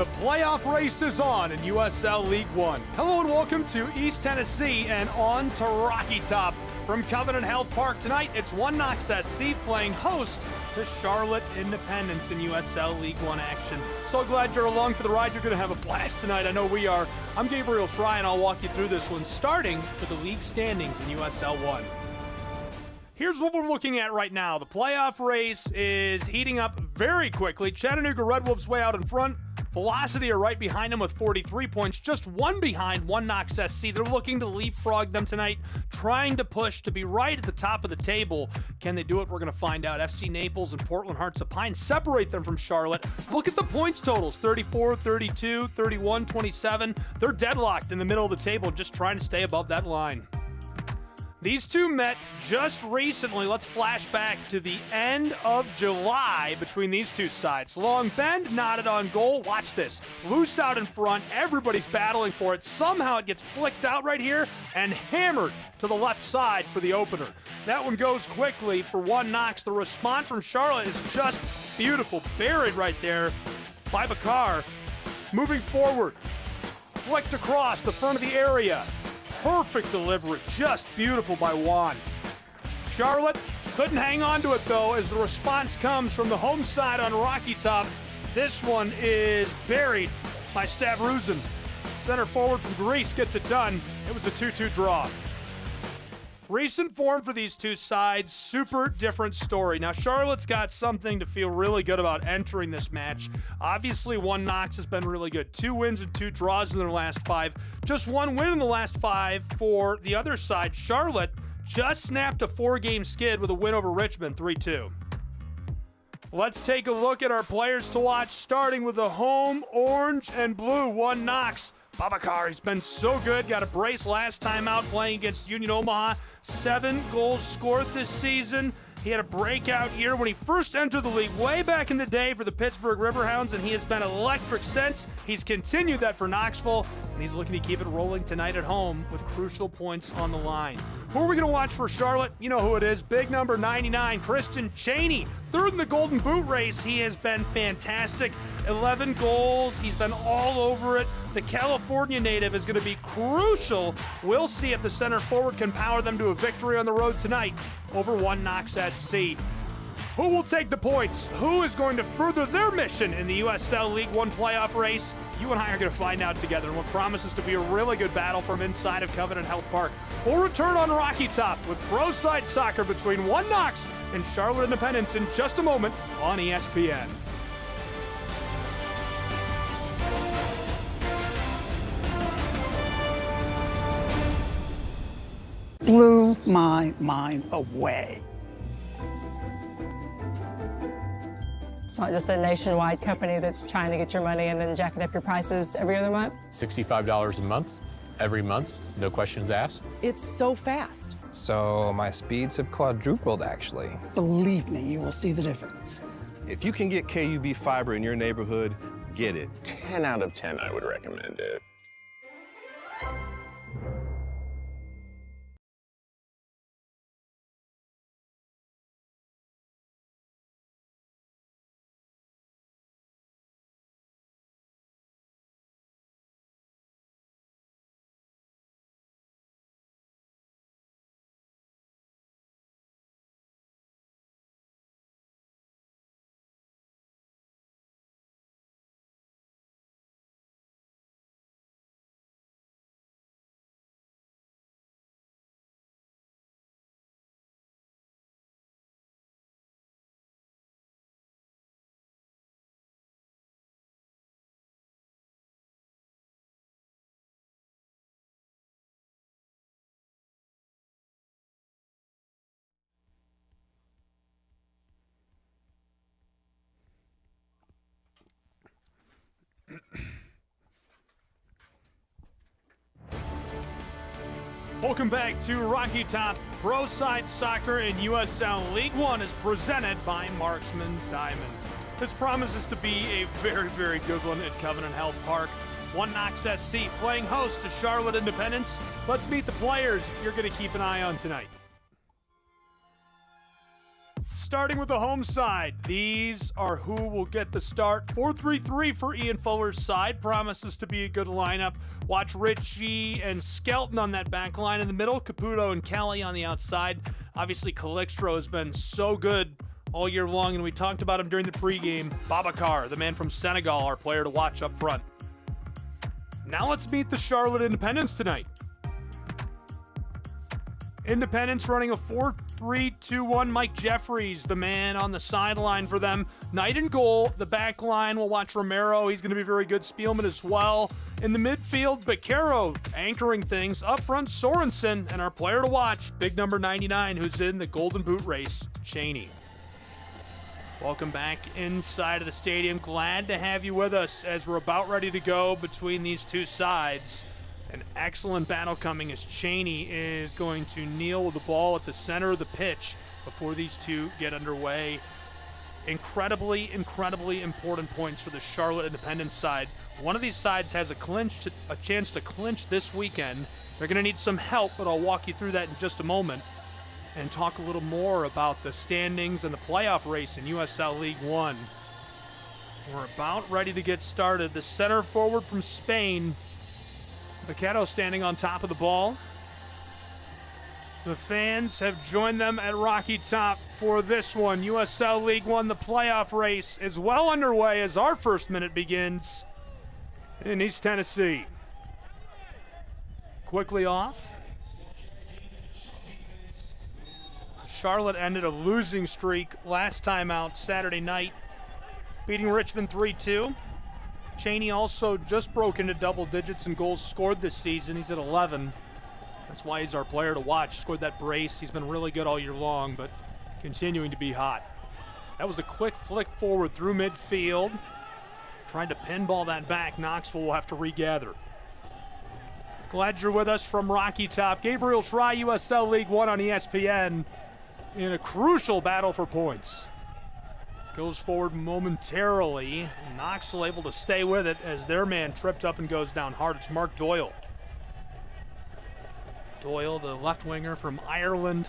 The playoff race is on in USL League One. Hello and welcome to East Tennessee and on to Rocky Top. From Covenant Health Park tonight, it's One Knox SC playing host to Charlotte Independence in USL League One action. So glad you're along for the ride. You're going to have a blast tonight. I know we are. I'm Gabriel Fry, and I'll walk you through this one, starting with the league standings in USL 1. Here's what we're looking at right now. The playoff race is heating up very quickly. Chattanooga Red Wolves way out in front. Velocity are right behind them with 43 points, just one behind One Knox SC. They're looking to leapfrog them tonight, trying to push to be right at the top of the table. Can they do it? We're going to find out. FC Naples and Portland Hearts of Pine separate them from Charlotte. Look at the points totals, 34, 32, 31, 27. They're deadlocked in the middle of the table, just trying to stay above that line. These two met just recently. Let's flash back to the end of July between these two sides. Long Bend knotted on goal. Watch this. Loose out in front. Everybody's battling for it. Somehow it gets flicked out right here and hammered to the left side for the opener. That one goes quickly for One Knox. The response from Charlotte is just beautiful. Buried right there by Bakar. Moving forward. Flicked across the front of the area. Perfect delivery, just beautiful by Juan. Charlotte couldn't hang on to it though as the response comes from the home side on Rocky Top. This one is buried by Stavruzen. Center forward from Greece gets it done. It was a 2-2 draw. Recent form for these two sides, super different story. Now, Charlotte's got something to feel really good about entering this match. Obviously, One Knox has been really good. 2 wins and 2 draws in their last 5. Just 1 win in the last 5 for the other side. Charlotte just snapped a 4-game skid with a win over Richmond, 3-2. Let's take a look at our players to watch, starting with the home orange and blue One Knox. Babacar, he's been so good. Got a brace last time out playing against Union Omaha. 7 goals scored this season. He had a breakout year when he first entered the league way back in the day for the Pittsburgh Riverhounds, and he has been electric since. He's continued that for Knoxville, and he's looking to keep it rolling tonight at home with crucial points on the line. Who are we going to watch for Charlotte? You know who it is. Big number 99, Christian Cheney. Third in the Golden Boot race. He has been fantastic. 11 goals. He's been all over it. The California native is going to be crucial. We'll see if the center forward can power them to a victory on the road tonight over One Knox SC. Who will take the points? Who is going to further their mission in the USL League One playoff race? You and I are going to find out together in what promises to be a really good battle from inside of Covenant Health Park. We'll return on Rocky Top with pro-side soccer between One Knox and Charlotte Independence in just a moment on ESPN. Blew my mind away. It's not just a nationwide company that's trying to get your money and then jacking up your prices every other month. $65 a month, every month, no questions asked. It's so fast. So my speeds have quadrupled, actually. Believe me, you will see the difference. If you can get KUB fiber in your neighborhood, get it. 10 out of 10, I would recommend it. Welcome back to Rocky Top. Pro Side Soccer in USL League One is presented by Marksman's Diamonds. This promises to be a very, very good one at Covenant Health Park. One Knox SC playing host to Charlotte Independence. Let's meet the players you're going to keep an eye on tonight. Starting with the home side, these are who will get the start. 4-3-3 for Ian Fuller's side. Promises to be a good lineup. Watch Ritchie and Skelton on that back line in the middle. Caputo and Kelly on the outside. Obviously, Calixtro has been so good all year long, and we talked about him during the pregame. Babacar, the man from Senegal, our player to watch up front. Now let's meet the Charlotte Independents tonight. Independence running a 4-3-2-1. Mike Jeffries, the man on the sideline for them. Knight in goal. The back line, we'll watch Romero. He's going to be very good. Spielman as well. In the midfield, Beccaro anchoring things. Up front, Sorensen. And our player to watch, big number 99, who's in the Golden Boot race, Cheney. Welcome back inside of the stadium. Glad to have you with us as we're about ready to go between these two sides. An excellent battle coming as Cheney is going to kneel with the ball at the center of the pitch before these two get underway. Incredibly important points for the Charlotte Independence side. One of these sides has a chance to clinch this weekend. They're going to need some help, but I'll walk you through that in just a moment and talk a little more about the standings and the playoff race in USL League One. We're about ready to get started. The center forward from Spain, Beccaro, standing on top of the ball. The fans have joined them at Rocky Top for this one. USL League One, the playoff race is well underway as our first minute begins in East Tennessee. Quickly off. Charlotte ended a losing streak last time out Saturday night, beating Richmond 3-2. Cheney also just broke into double digits in goals scored this season. He's at 11. That's why he's our player to watch. Scored that brace. He's been really good all year long, but continuing to be hot. That was a quick flick forward through midfield. Trying to pinball that back. Knoxville will have to regather. Glad you're with us from Rocky Top. Gabriel Fry, USL League One on ESPN in a crucial battle for points. Goes forward momentarily. Knoxville able to stay with it as their man tripped up and goes down hard. It's Mark Doyle. Doyle, the left winger from Ireland,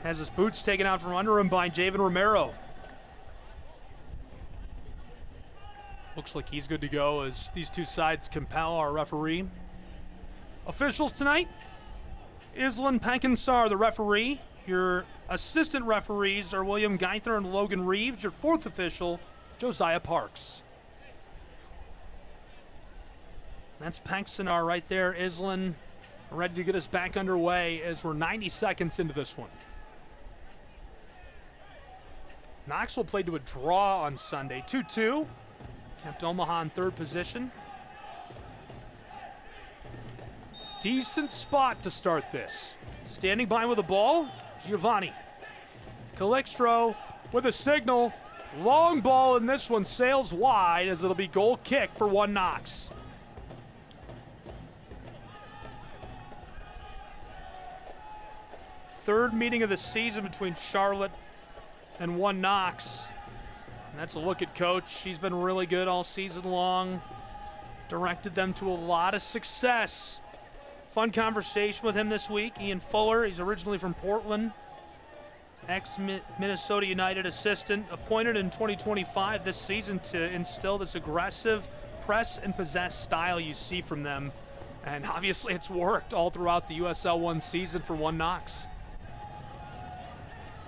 has his boots taken out from under him by Javen Romero. Looks like he's good to go as these two sides compel our referee. Officials tonight, Islan Penkinsar, the referee. Your assistant referees are William Geithner and Logan Reeves. Your fourth official, Josiah Parks. That's Penkinsar right there. Islan ready to get us back underway as we're 90 seconds into this one. Knoxville played to a draw on Sunday, 2-2. Kept Omaha in third position. Decent spot to start this. Standing by with the ball, Giovanni. Calixtro with a signal. Long ball, and this one sails wide as it'll be goal kick for One Knox. Third meeting of the season between Charlotte and One Knox. And that's a look at coach. He's been really good all season long. Directed them to a lot of success. Fun conversation with him this week. Ian Fuller, he's originally from Portland. Ex-Minnesota United assistant, appointed in 2025 this season to instill this aggressive press and possess style you see from them. And obviously it's worked all throughout the USL One season for One Knox.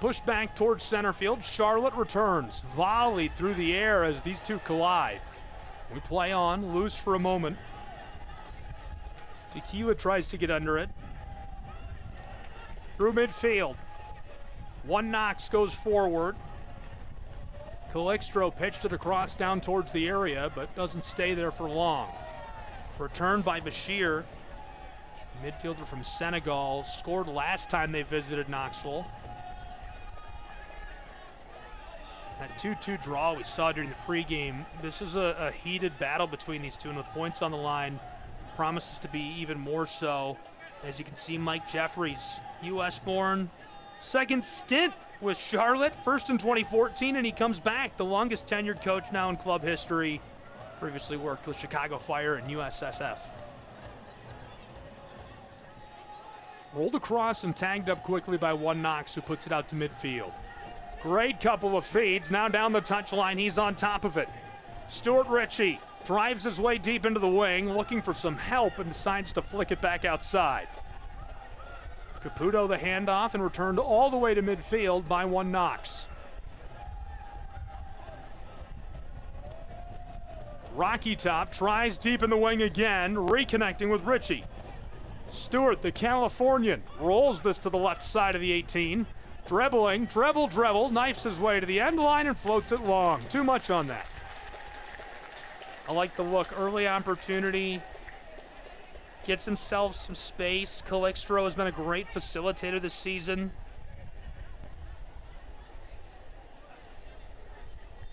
Pushed back towards center field. Charlotte returns. Volleyed through the air as these two collide. We play on, loose for a moment. Tequila tries to get under it. Through midfield. One Knox goes forward. Calixtro pitched it across down towards the area, but doesn't stay there for long. Returned by Bashir. Midfielder from Senegal. Scored last time they visited Knoxville. That 2-2 draw we saw during the pregame. This is a heated battle between these two, and with points on the line, promises to be even more so. As you can see, Mike Jeffries, US-born, second stint with Charlotte, first in 2014, and he comes back, the longest tenured coach now in club history. Previously worked with Chicago Fire and USSF. Rolled across and tagged up quickly by One Knox, who puts it out to midfield. Great couple of feeds. Now down the touchline, he's on top of it. Stuart Ritchie drives his way deep into the wing, looking for some help, and decides to flick it back outside. Caputo the handoff and returned all the way to midfield by one Knox. Rocky Top tries deep in the wing again, reconnecting with Ritchie. Stewart, the Californian, rolls this to the left side of the 18. Dribbling, dribble, knifes his way to the end line and floats it long. Too much on that. I like the look. Early opportunity. Gets himself some space. Calixtro has been a great facilitator this season.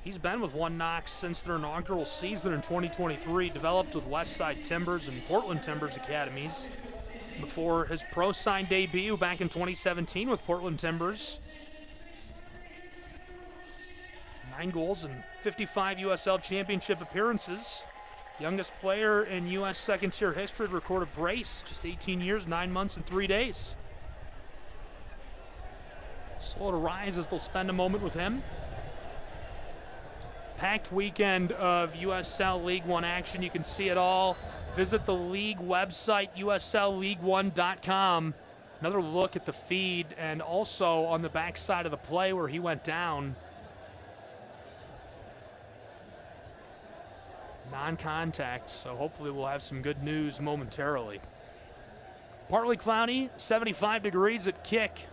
He's been with one Knox since their inaugural season in 2023, developed with Westside Timbers and Portland Timbers academies before his pro side debut back in 2017 with Portland Timbers. 9 goals and 55 USL Championship appearances. Youngest player in U.S. second-tier history to record a brace, just 18 years, 9 months, and 3 days. Slow to rise as they'll spend a moment with him. Packed weekend of USL League One action. You can see it all. Visit the league website, USLLeague1.com. Another look at the feed and also on the backside of the play where he went down. Non-contact, so hopefully we'll have some good news momentarily. Partly cloudy, 75 degrees at kick.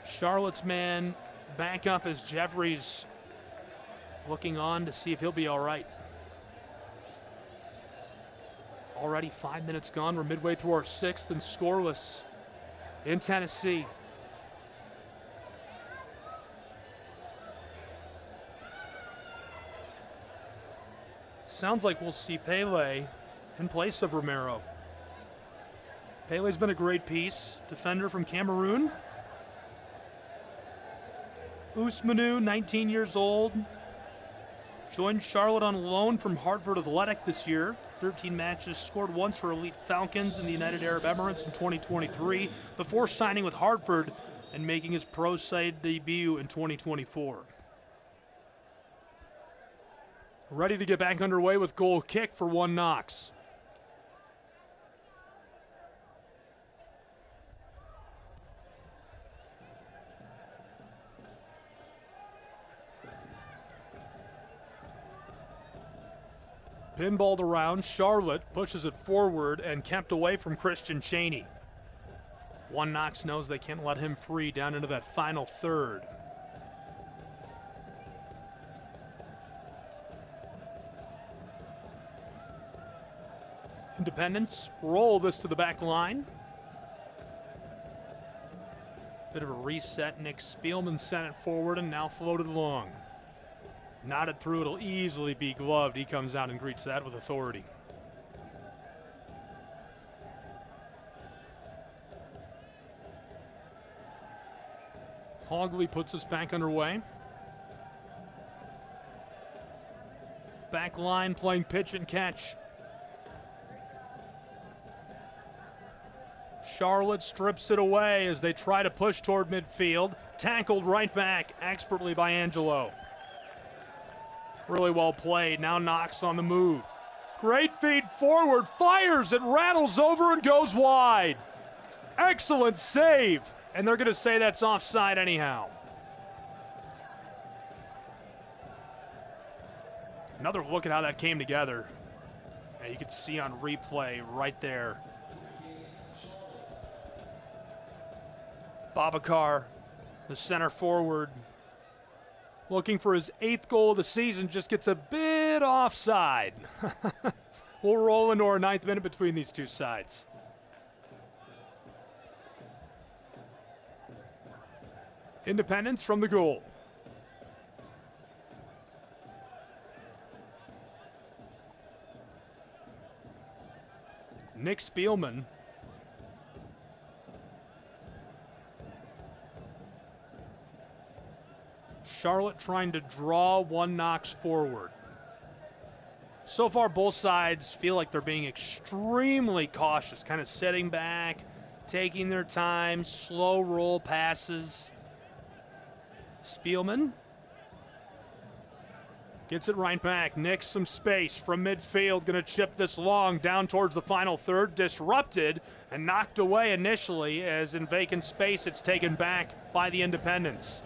Charlotte's man back up as Jeffries looking on to see if he'll be all right. Already 5 minutes gone. We're midway through our 6th and scoreless in Tennessee. Sounds like we'll see Pele in place of Romero. Pele's been a great piece. Defender from Cameroon. Ousmane, 19 years old, joined Charlotte on loan from Hartford Athletic this year. 13 matches, scored once for Elite Falcons in the United Arab Emirates in 2023 before signing with Hartford and making his pro side debut in 2024. Ready to get back underway with goal kick for one Knox. Pinballed around, Charlotte pushes it forward and kept away from Christian Cheney. One Knox knows they can't let him free down into that final third. Independence roll this to the back line. Bit of a reset. Nick Spielman sent it forward and now floated along. Knotted through, it'll easily be gloved. He comes out and greets that with authority. Hogley puts us back underway. Back line playing pitch and catch. Charlotte strips it away as they try to push toward midfield. Tackled right back expertly by Angelo. Really well played. Now Knox on the move. Great feed forward, fires, it rattles over and goes wide. Excellent save. And they're going to say that's offside anyhow. Another look at how that came together. And you can see on replay right there. Babacar, the center forward, looking for his 8th goal of the season, just gets a bit offside. We'll roll into our 9th minute between these two sides. Independence from the goal. Nick Spielman. Charlotte trying to draw one Knox forward. So far, both sides feel like they're being extremely cautious, kind of sitting back, taking their time, slow roll passes. Spielman gets it right back, nicks some space from midfield, gonna chip this long down towards the final third, disrupted and knocked away initially, as in vacant space it's taken back by the Independents.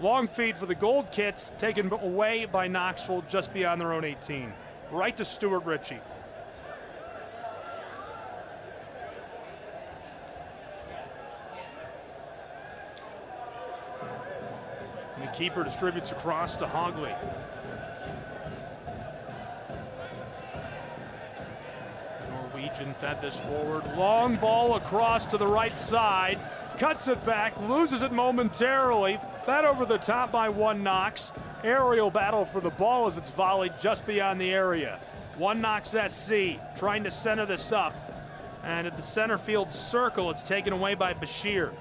Long feed for the Gold Kits, taken away by Knoxville just beyond their own 18. Right to Stuart Ritchie. And the keeper distributes across to Hogley. Norwegian fed this forward. Long ball across to the right side. Cuts it back, loses it momentarily. Fed over the top by One Knox. Aerial battle for the ball as it's volleyed just beyond the area. One Knox SC trying to center this up. And at the center field circle, it's taken away by Bashir.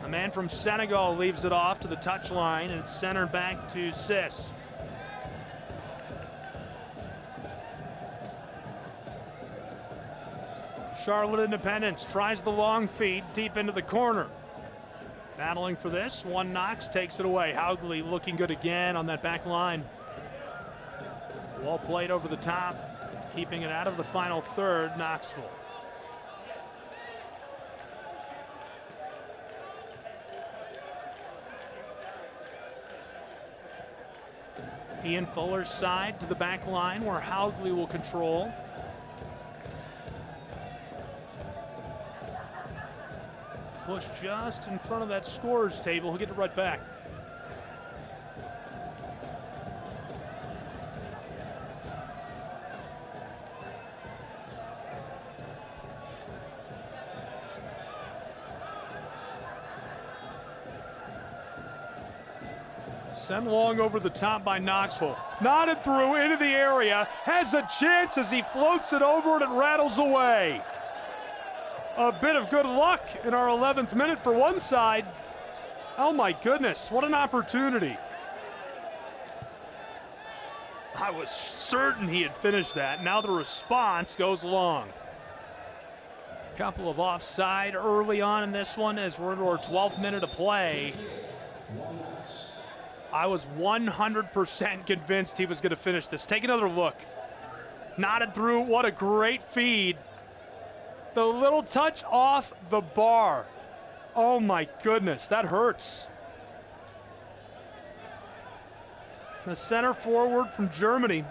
A man from Senegal leaves it off to the touchline, and it's centered back to Sis. Charlotte Independence tries the long feed deep into the corner. Battling for this, One Knox takes it away. Hogley looking good again on that back line. Well played over the top, keeping it out of the final third, Knoxville. Ian Fuller's side to the back line where Hogley will control. Push just in front of that scorer's table. He'll get it right back. Sent long over the top by Knoxville. Nodded through into the area. Has a chance as he floats it over and it rattles away. A bit of good luck in our 11th minute for one side. Oh my goodness, what an opportunity. I was certain he had finished that. Now the response goes long. Couple of offside early on in this one as we're into our 12th minute of play. I was 100% convinced he was going to finish this. Take another look. Nodded through, what a great feed. The little touch off the bar. Oh my goodness, that hurts. The center forward from Germany.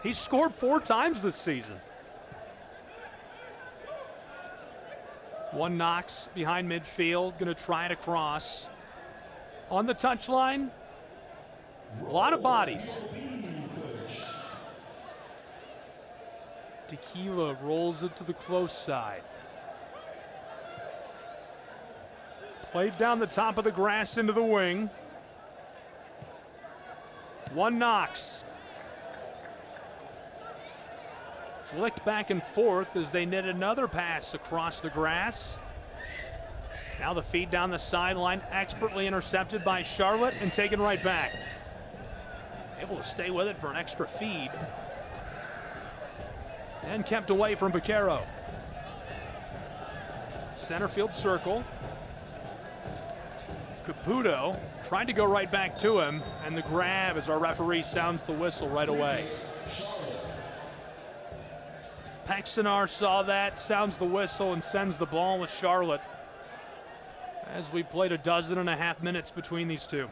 He's scored 4 times this season. One Knox behind midfield, gonna try it across. On the touchline, a lot of bodies. Tequila rolls it to the close side. Played down the top of the grass into the wing. One Knox. Flicked back and forth as they knit another pass across the grass. Now the feed down the sideline, expertly intercepted by Charlotte and taken right back. Able to stay with it for an extra feed. And kept away from Baquero. Center field circle. Caputo tried to go right back to him, and the grab as our referee sounds the whistle right away. Paxsonar saw that, sounds the whistle, and sends the ball with Charlotte as we played 12.5 minutes between these two.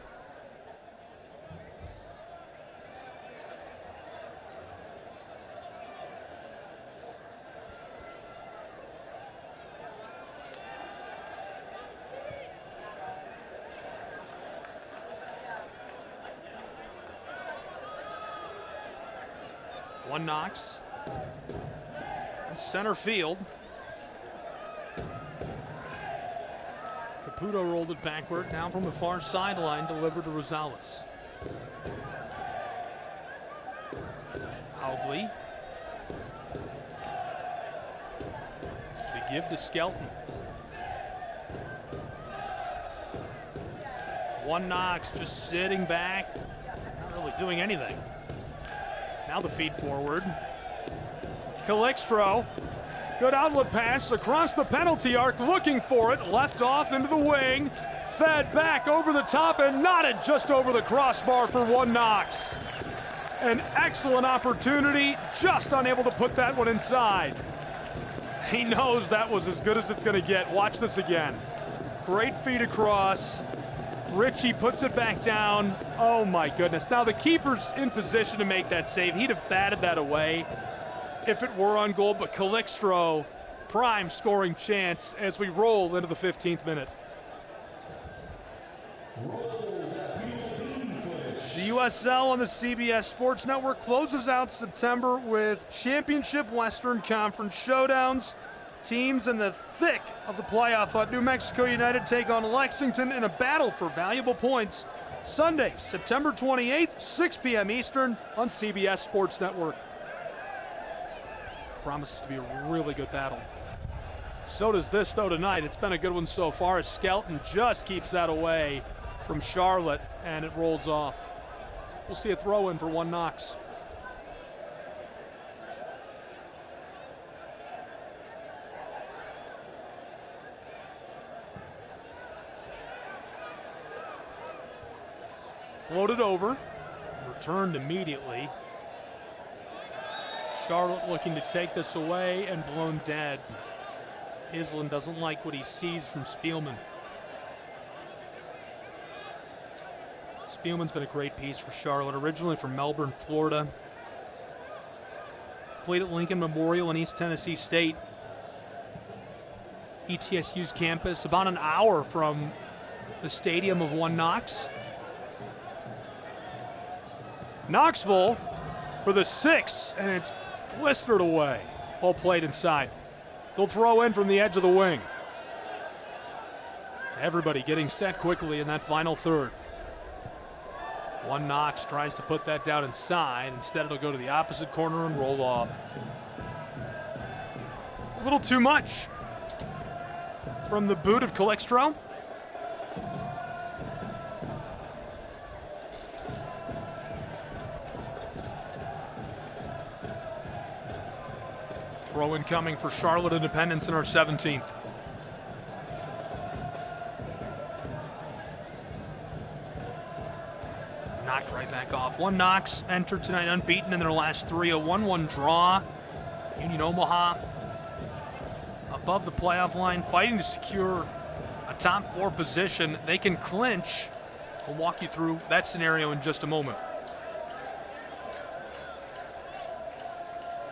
One Knox in center field. Caputo rolled it backward, now from the far sideline, delivered to Rosales. Hogley. The give to Skelton. One Knox just sitting back, not really doing anything. Now the feed forward. Calixtro, good outlet pass across the penalty arc, looking for it, left off into the wing, fed back over the top and knotted just over the crossbar for one Knox. An excellent opportunity, just unable to put that one inside. He knows that was as good as it's going to get. Watch this again. Great feed across. Ritchie puts it back down. Oh my goodness. Now the keeper's in position to make that save. He'd have batted that away if it were on goal, but Calixtro, prime scoring chance as we roll into the 15th minute. The USL on the CBS Sports Network closes out September with Championship Western Conference showdowns. Teams in the thick of the playoff hunt. New Mexico United take on Lexington in a battle for valuable points. Sunday, September 28th, 6 p.m. Eastern on CBS Sports Network. Promises to be a really good battle. So does this, though, tonight. It's been a good one so far. Skelton just keeps that away from Charlotte, and it rolls off. We'll see a throw in for one Knox. Floated over, returned immediately. Charlotte looking to take this away and blown dead. Island doesn't like what he sees from Spielman. Spielman's been a great piece for Charlotte, originally from Melbourne, Florida. Played at Lincoln Memorial and East Tennessee State. ETSU's campus, about an hour from the stadium of one Knox. Knoxville for the 6, and it's blistered away. All played inside. They'll throw in from the edge of the wing. Everybody getting set quickly in that final third. One Knox tries to put that down inside. Instead, it'll go to the opposite corner and roll off. A little too much from the boot of Calixtro. Throw in coming for Charlotte Independence in our 17th. Knocked right back off. One Knox entered tonight unbeaten in their last 3, a 1-1 draw. Union Omaha above the playoff line, fighting to secure a top 4 position. They can clinch. We'll walk you through that scenario in just a moment.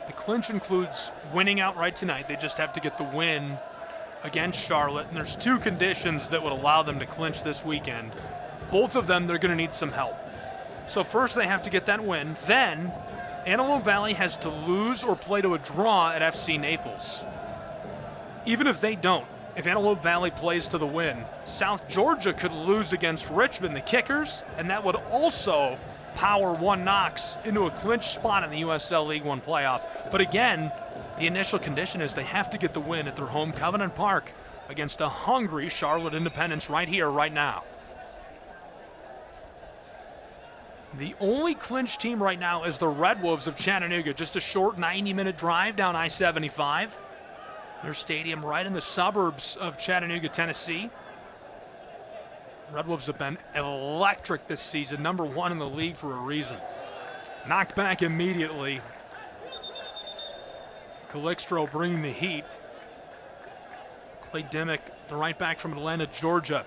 The clinch includes winning outright tonight. They just have to get the win against Charlotte. And there's 2 conditions that would allow them to clinch this weekend. Both of them, they're going to need some help. So first they have to get that win. Then Antelope Valley has to lose or play to a draw at FC Naples. Even if they don't, if Antelope Valley plays to the win, South Georgia could lose against Richmond, the Kickers, and that would also power one Knox into a clinch spot in the USL League One playoff. But again, the initial condition is they have to get the win at their home Covenant Park against a hungry Charlotte Independence right here, right now. The only clinch team right now is the Red Wolves of Chattanooga, just a short 90-minute drive down I-75. Their stadium right in the suburbs of Chattanooga, Tennessee. Red Wolves have been electric this season, #1 in the league for a reason. Knocked back immediately. Calixtro bringing the heat. Clay Dimmick, the right back from Atlanta, Georgia.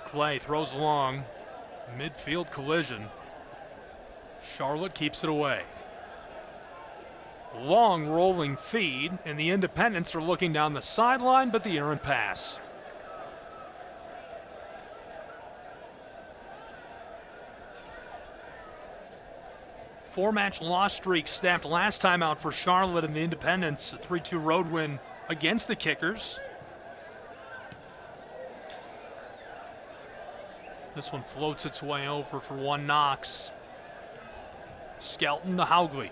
Clay throws long. Midfield collision. Charlotte keeps it away. Long rolling feed, and the Independents are looking down the sideline, but the errant pass. Four-match loss streak snapped last time out for Charlotte and the Independents. A 3-2 road win against the Kickers. This one floats its way over for one Knox. Skelton to Haugley.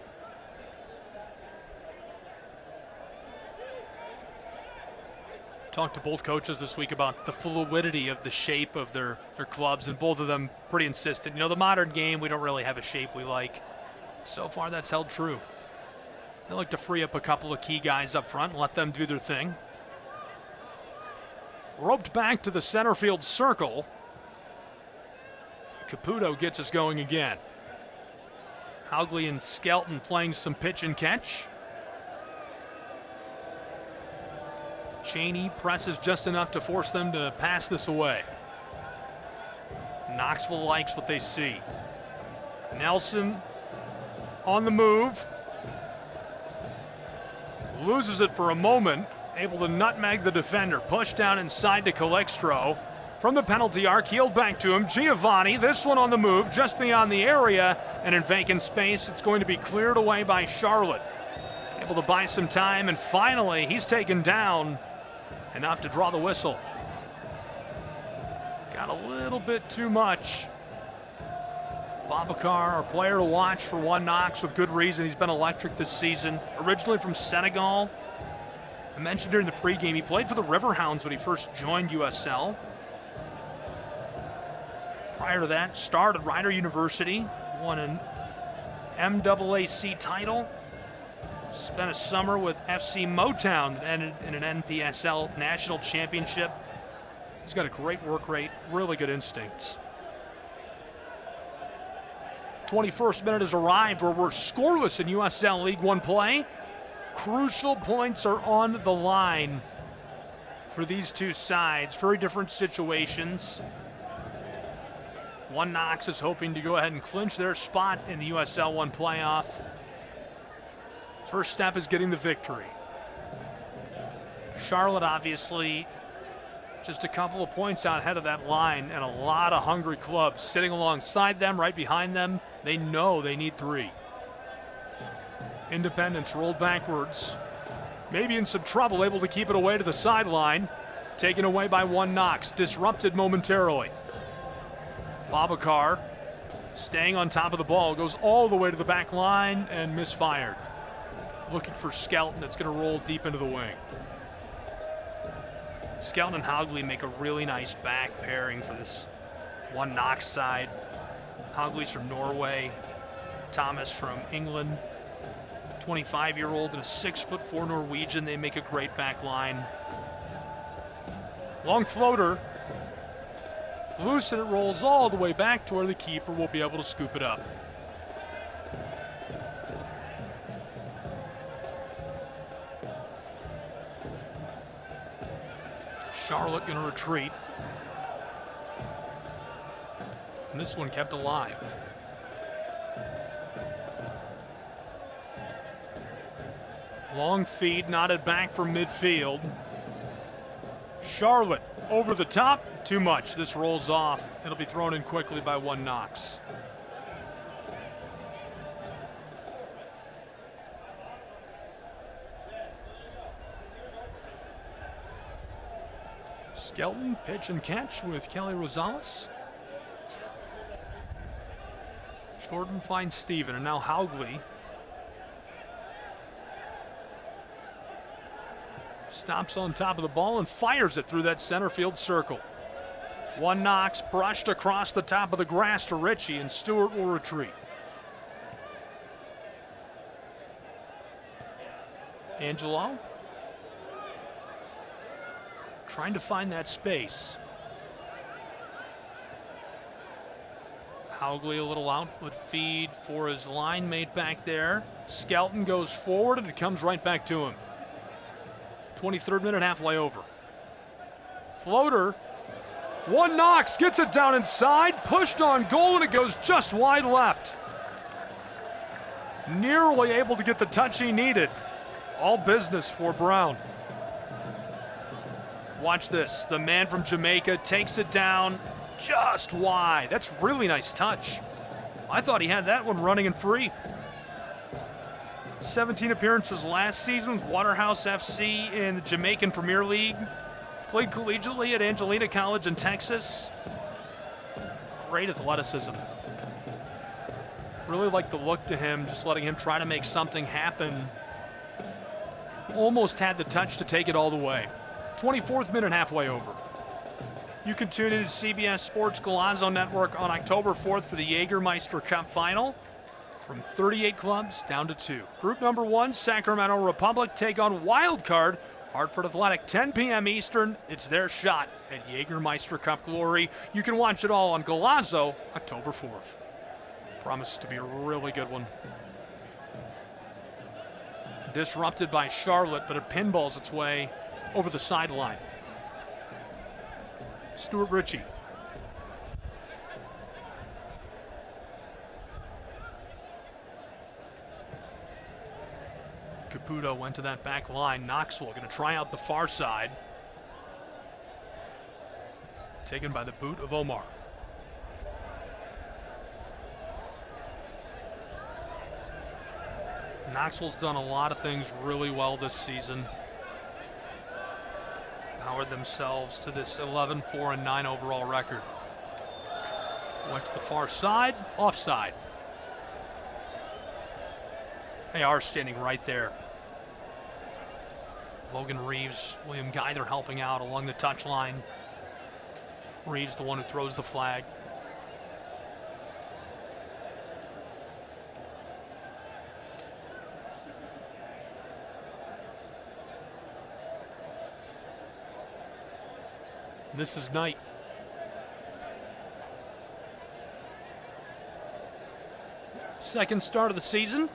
Talked to both coaches this week about the fluidity of the shape of their clubs, and both of them pretty insistent. You know, the modern game, we don't really have a shape we like. So far, that's held true. They like to free up a couple of key guys up front and let them do their thing. Roped back to the center field circle. Caputo gets us going again. Haugley and Skelton playing some pitch and catch. Cheney presses just enough to force them to pass this away. Knoxville likes what they see. Nelson on the move. Loses it for a moment. Able to nutmeg the defender. Push down inside to Calixtro. From the penalty arc, heeled back to him. Giovanni, this one on the move, just beyond the area. And in vacant space, it's going to be cleared away by Charlotte. Able to buy some time, and finally, he's taken down. Enough to draw the whistle. Got a little bit too much. Babacar, our player to watch for One Knox, with good reason. He's been electric this season. Originally from Senegal. I mentioned during the pregame, he played for the Riverhounds when he first joined USL. Prior to that, starred at Rider University, won an MAAC title. Spent a summer with FC Motown that ended in an NPSL National Championship. He's got a great work rate, really good instincts. 21st minute has arrived where we're scoreless in USL League One play. Crucial points are on the line for these two sides. Very different situations. One Knox is hoping to go ahead and clinch their spot in the USL One playoff. First step is getting the victory. Charlotte obviously just a couple of points out ahead of that line, and a lot of hungry clubs sitting alongside them, right behind them. They know they need 3. Independence rolled backwards. Maybe in some trouble, able to keep it away to the sideline. Taken away by One Knox, disrupted momentarily. Babacar staying on top of the ball, goes all the way to the back line and misfired. Looking for Skelton, that's going to roll deep into the wing. Skelton and Haugley make a really nice back pairing for this One Knox side. Haugley's from Norway, Thomas from England. 25-year-old and a 6'4" Norwegian. They make a great back line. Long floater. Loose, and it rolls all the way back to where the keeper will be able to scoop it up. Charlotte going to retreat. And this one kept alive. Long feed, knotted back from midfield. Charlotte over the top, too much. This rolls off. It'll be thrown in quickly by One Knox. Skelton, pitch and catch with Kelly Rosales. Jordan finds Steven, and now Haugley. Stops on top of the ball and fires it through that center field circle. One Knox brushed across the top of the grass to Ritchie, and Stewart will retreat. Angelo trying to find that space. Haugley a little outfoot feed for his line mate back there. Skelton goes forward and it comes right back to him. 23rd minute, halfway over. Floater. One Knox gets it down inside, pushed on goal, and it goes just wide left. Nearly able to get the touch he needed. All business for Brown. Watch this. The man from Jamaica takes it down just wide. That's really nice touch. I thought he had that one running and free. 17 appearances last season with Waterhouse FC in the Jamaican Premier League. Played collegiately at Angelina College in Texas. Great athleticism. Really like the look to him, just letting him try to make something happen. Almost had the touch to take it all the way. 24th minute, halfway over. You can tune in to CBS Sports Golazo Network on October 4th for the Jägermeister Cup final. From 38 clubs down to 2. Group number 1, Sacramento Republic take on Wild Card, Hartford Athletic, 10 p.m. Eastern. It's their shot at Jägermeister Cup glory. You can watch it all on Golazo October 4th. Promises to be a really good one. Disrupted by Charlotte, but it pinballs its way over the sideline. Stuart Ritchie. Caputo went to that back line. Knoxville going to try out the far side. Taken by the boot of Omar. Knoxville's done a lot of things really well this season. Powered themselves to this 11-4-9 overall record. Went to the far side, offside. They are standing right there. Logan Reeves, William Geither helping out along the touchline. Reeves the one who throws the flag. This is Knight. Second start of the season.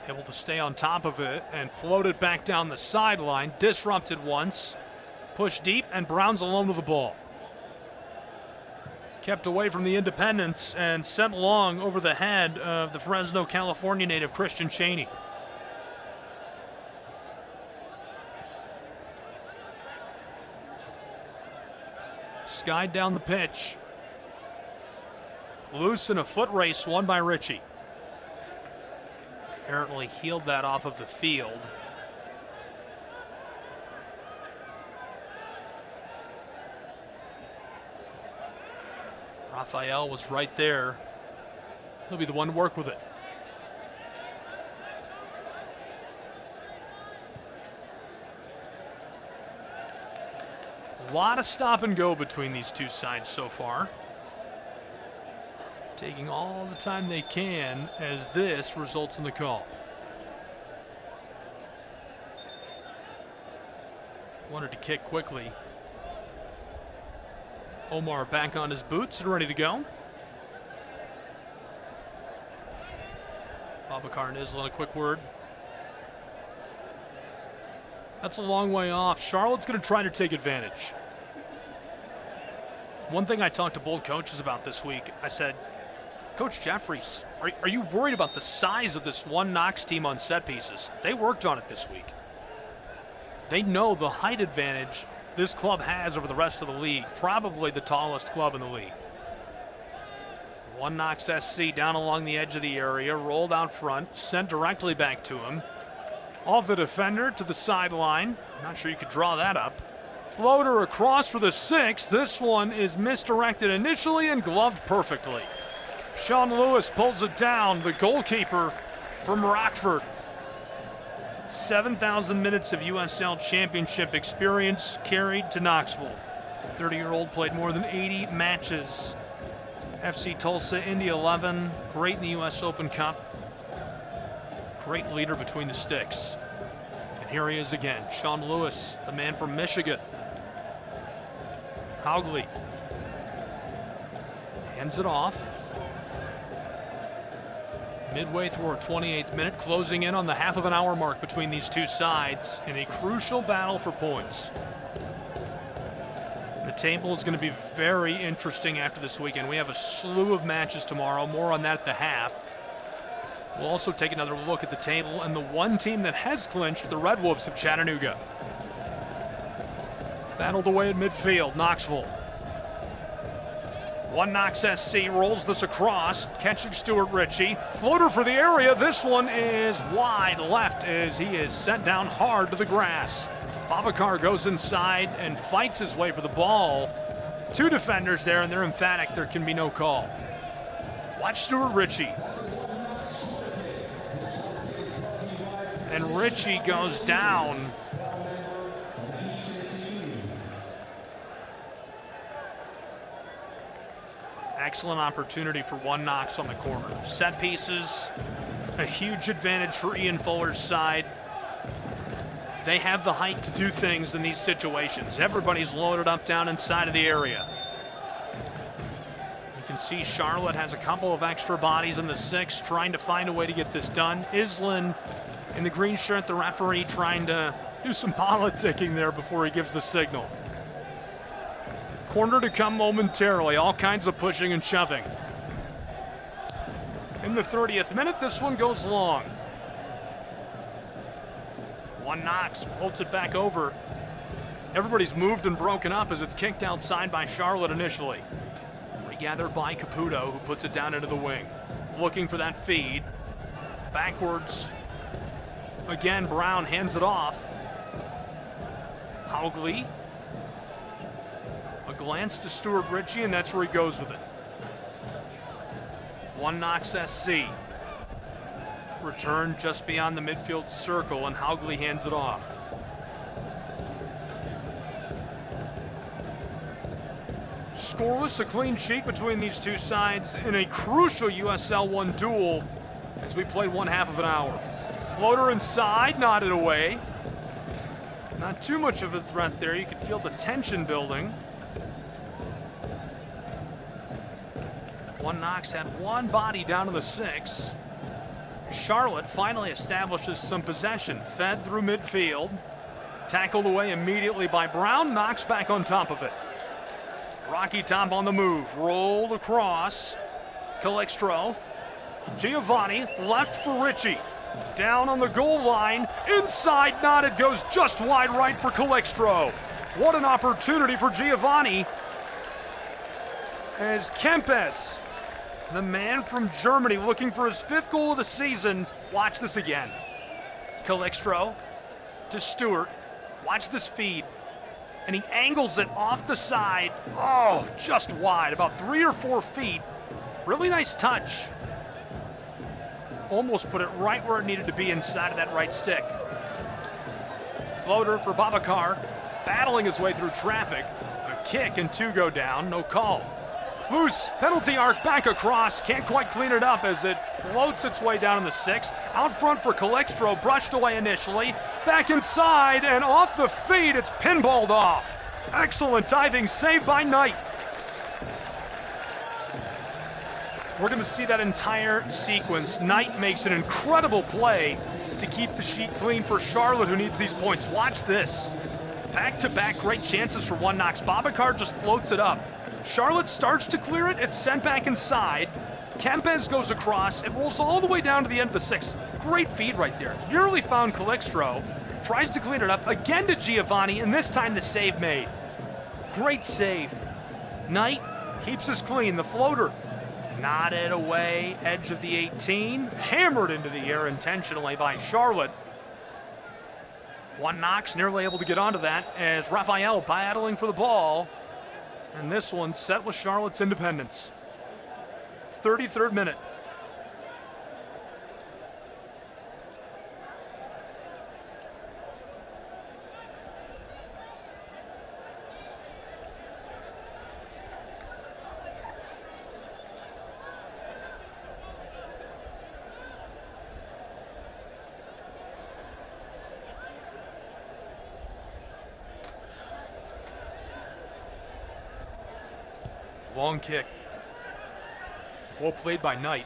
Able to stay on top of it and float it back down the sideline. Disrupted once. Pushed deep, and Brown's alone with the ball. Kept away from the Independents and sent long over the head of the Fresno, California native Christian Cheney. Skied down the pitch. Loose in a foot race won by Ritchie. Apparently healed that off of the field. Raphael was right there. He'll be the one to work with it. A lot of stop and go between these two sides so far. Taking all the time they can as this results in the call. Wanted to kick quickly. Omar back on his boots and ready to go. Babacar and Isla, a quick word. That's a long way off. Charlotte's going to try to take advantage. One thing I talked to both coaches about this week, I said, Coach Jeffries, are you worried about the size of this one Knox team on set pieces? They worked on it this week. They know the height advantage this club has over the rest of the league, probably the tallest club in the league. One Knox SC down along the edge of the area, rolled out front, sent directly back to him. Off the defender to the sideline. Not sure you could draw that up. Floater across for the 6th. This one is misdirected initially and gloved perfectly. Sean Lewis pulls it down, the goalkeeper from Rockford. 7,000 minutes of USL Championship experience carried to Knoxville. 30-year-old played more than 80 matches. FC Tulsa, Indy 11, great in the US Open Cup. Great leader between the sticks. And here he is again, Sean Lewis, the man from Michigan. Haugley hands it off. Midway through our 28th minute, closing in on the half of an hour mark between these two sides in a crucial battle for points. The table is going to be very interesting after this weekend. We have a slew of matches tomorrow, more on that at the half. We'll also take another look at the table and the one team that has clinched, the Red Wolves of Chattanooga. Battled away at midfield, Knoxville. One Knox SC rolls this across, catching Stuart Ritchie. Floater for the area. This one is wide left as he is sent down hard to the grass. Babacar goes inside and fights his way for the ball. Two defenders there, and they're emphatic there can be no call. Watch Stuart Ritchie. And Ritchie goes down. Excellent opportunity for One Knox on the corner. Set pieces, a huge advantage for Ian Fuller's side. They have the height to do things in these situations. Everybody's loaded up down inside of the area. You can see Charlotte has a couple of extra bodies in the 6 trying to find a way to get this done. Island in the green shirt, the referee, trying to do some politicking there before he gives the signal. Corner to come momentarily, all kinds of pushing and shoving. In the 30th minute, this one goes long. One Knox floats it back over. Everybody's moved and broken up as it's kicked outside by Charlotte initially. Regathered by Caputo, who puts it down into the wing. Looking for that feed. Backwards. Again, Brown hands it off. Haugley. A glance to Stuart Ritchie, and that's where he goes with it. One Knox SC. Return just beyond the midfield circle, and Haugley hands it off. Scoreless, a clean sheet between these two sides in a crucial USL 1 duel as we played one half of an hour. Floater inside, nodded away. Not too much of a threat there. You could feel the tension building. One Knox had one body down to the 6. Charlotte finally establishes some possession. Fed through midfield. Tackled away immediately by Brown. Knox back on top of it. Rocky Top on the move. Rolled across. Calixtro. Giovanni left for Ritchie. Down on the goal line. Inside, nodded, goes just wide right for Calixtro. What an opportunity for Giovanni. As Kempes, the man from Germany, looking for his 5th goal of the season. Watch this again. Calixtro to Stewart. Watch this feed. And he angles it off the side. Oh, just wide, about 3 or 4 feet. Really nice touch. Almost put it right where it needed to be inside of that right stick. Floater for Babacar, battling his way through traffic. A kick and 2 go down, no call. Loose, penalty arc back across, can't quite clean it up as it floats its way down in the 6. Out front for Calixtro, brushed away initially. Back inside and off the feet, it's pinballed off. Excellent diving save by Knight. We're going to see that entire sequence. Knight makes an incredible play to keep the sheet clean for Charlotte, who needs these points. Watch this. Back-to-back great chances for One Knox. Babacar just floats it up. Charlotte starts to clear it. It's sent back inside. Kempes goes across. It rolls all the way down to the end of the 6. Great feed right there. Nearly found Calixtro. Tries to clean it up. Again to Giovanni, and this time the save made. Great save. Knight keeps us clean. The floater nodded away, edge of the 18. Hammered into the air intentionally by Charlotte. One Knox nearly able to get onto that as Raphael battling for the ball. And this one set with Charlotte's independence. 33rd minute. Long kick. Well played by Knight.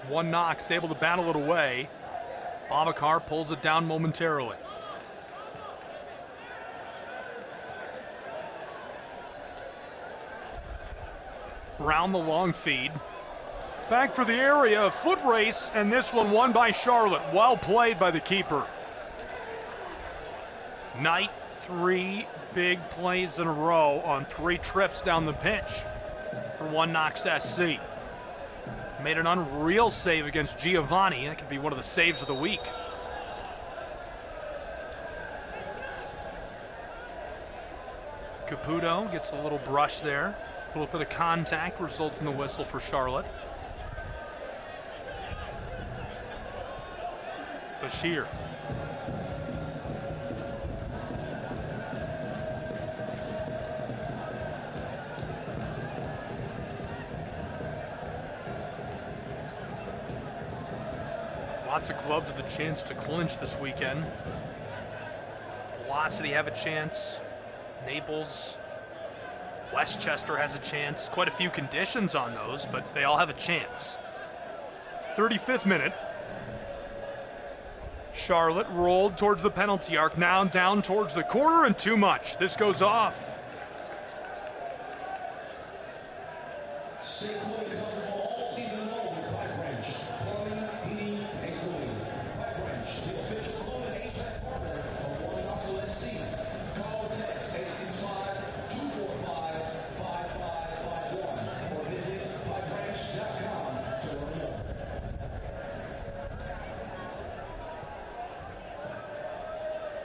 One Knox able to battle it away. Babacar pulls it down momentarily. Brown the long feed. Back for the area, a foot race, and this one won by Charlotte. Well played by the keeper. Knight, 3 big plays in a row on 3 trips down the pitch for One Knox SC. Made an unreal save against Giovanni. That could be one of the saves of the week. Caputo gets a little brush there. A little bit of contact results in the whistle for Charlotte. Bashir. Lots of clubs with a chance to clinch this weekend. Velocity have a chance. Naples, Westchester has a chance. Quite a few conditions on those, but they all have a chance. 35th minute. Charlotte rolled towards the penalty arc, now down towards the corner, and too much. This goes off.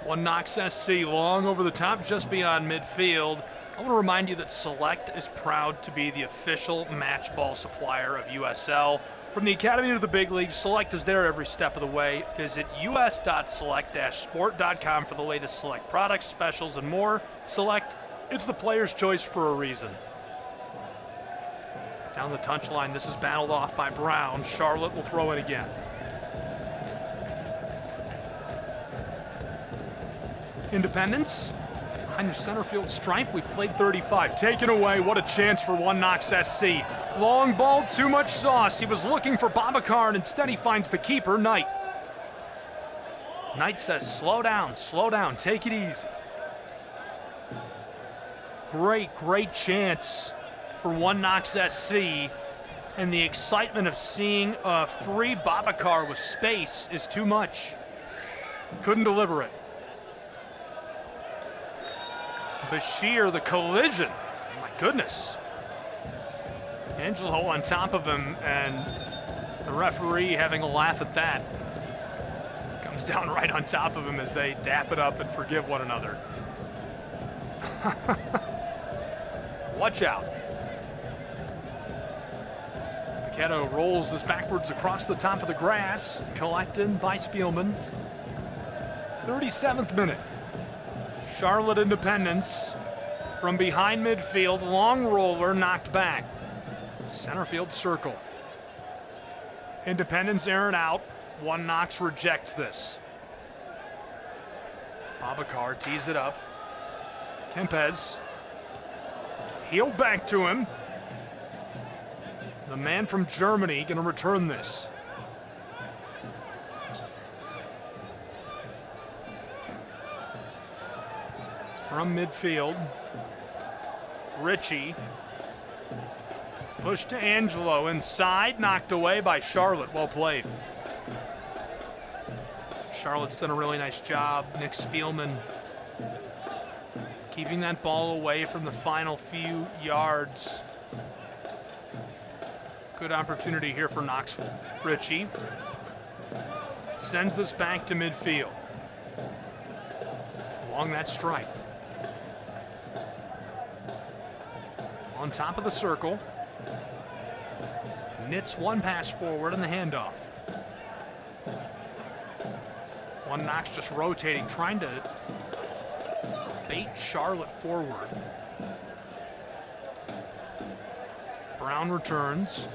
One Knox SC long over the top, just beyond midfield. I want to remind you that Select is proud to be the official match ball supplier of USL. From the Academy to the big leagues, Select is there every step of the way. Visit us.select-sport.com for the latest Select products, specials, and more. Select, it's the player's choice for a reason. Down the touchline, this is battled off by Brown. Charlotte will throw it again. Independence, behind the center field stripe, we've played 35. Taken away, what a chance for One Knox SC. Long ball, too much sauce. He was looking for Babacar, and instead he finds the keeper, Knight. Knight says, slow down, take it easy. Great chance for One Knox SC, and the excitement of seeing a free Babacar with space is too much. Couldn't deliver it. Bashir, the collision. My goodness. Angelo on top of him, and the referee having a laugh at that. Comes down right on top of him as they dap it up and forgive one another. Watch out. Paquetto rolls this backwards across the top of the grass, collected by Spielman. 37th minute. Charlotte Independence from behind midfield, long roller knocked back. Center field circle. Independence air it out. One Knox rejects this. Babacar tees it up. Kempes. Heeled back to him. The man from Germany going to return this. From midfield, Ritchie. Push to Angelo, inside, knocked away by Charlotte. Well played. Charlotte's done a really nice job. Nick Spielman keeping that ball away from the final few yards. Good opportunity here for Knoxville. Ritchie sends this back to midfield. Along that stripe. On top of the circle. Knits one pass forward in the handoff. One Knox just rotating, trying to bait Charlotte forward. Brown returns.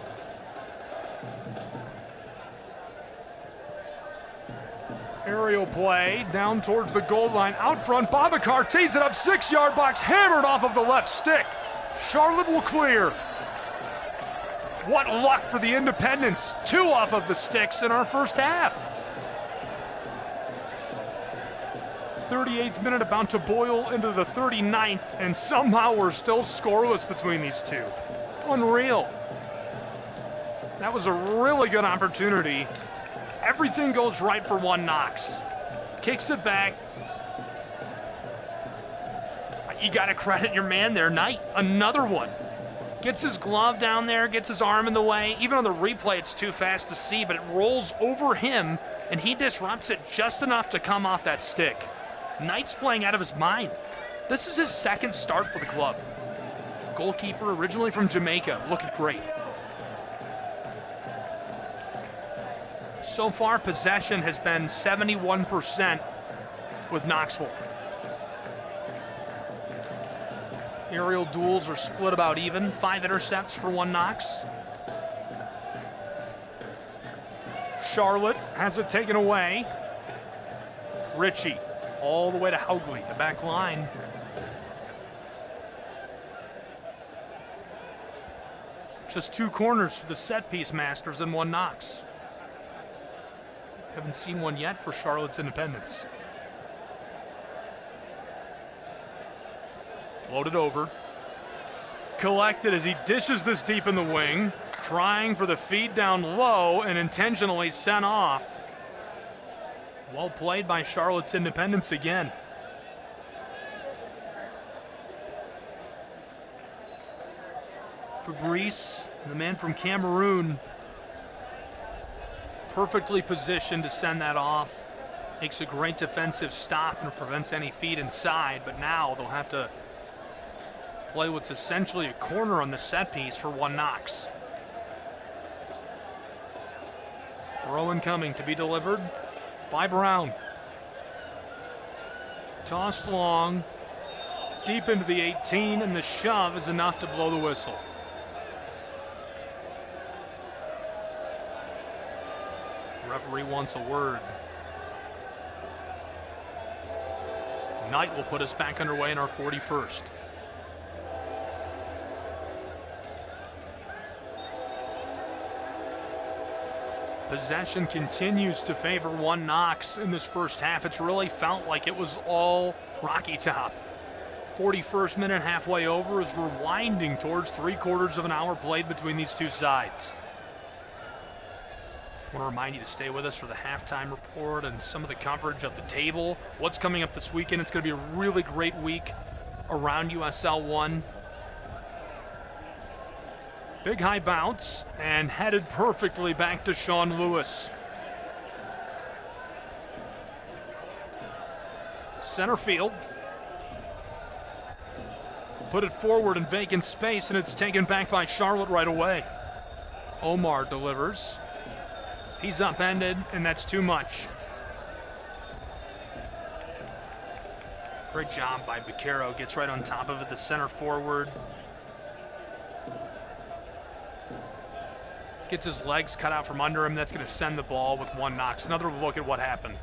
Aerial play down towards the goal line. Out front, Babacar tees it up, 6-yard box, hammered off of the left stick. Charlotte will clear. What luck for the Independents. 2 off of the sticks in our first half. 38th minute about to boil into the 39th, and somehow we're still scoreless between these two. Unreal. That was a really good opportunity. Everything goes right for One Knox. Kicks it back. You got to credit your man there, Knight. Another one. Gets his glove down there, gets his arm in the way. Even on the replay, it's too fast to see, but it rolls over him, and he disrupts it just enough to come off that stick. Knight's playing out of his mind. This is his second start for the club. Goalkeeper originally from Jamaica, looking great. So far, possession has been 71% with Knoxville. Aerial duels are split about even. 5 intercepts for 1 Knox. Charlotte has it taken away. Ritchie all the way to Haugley, the back line. Just 2 corners for the set-piece masters and 1 Knox. Haven't seen one yet for Charlotte's Independence. Floated over. Collected as he dishes this deep in the wing. Trying for the feed down low and intentionally sent off. Well played by Charlotte's Independence again. Fabrice, the man from Cameroon, perfectly positioned to send that off. Makes a great defensive stop and prevents any feed inside, but now they'll have to play what's essentially a corner on the set piece for 1 Knox. Throw incoming to be delivered by Brown. Tossed long, deep into the 18, and the shove is enough to blow the whistle. Referee wants a word. Knight will put us back underway in our 41st. Possession continues to favor 1 Knox in this first half. It's really felt like it was all Rocky Top. 41st minute, halfway over, as we're winding towards 3/4 of an hour played between these two sides. I want to remind you to stay with us for the halftime report and some of the coverage of the table. What's coming up this weekend? It's going to be a really great week around USL 1. Big high bounce and headed perfectly back to Sean Lewis. Center field. Put it forward in vacant space, and it's taken back by Charlotte right away. Omar delivers. He's upended, and that's too much. Great job by Beccaro. Gets right on top of it, the center forward. Gets his legs cut out from under him. That's going to send the ball with 1 Knox. Another look at what happened.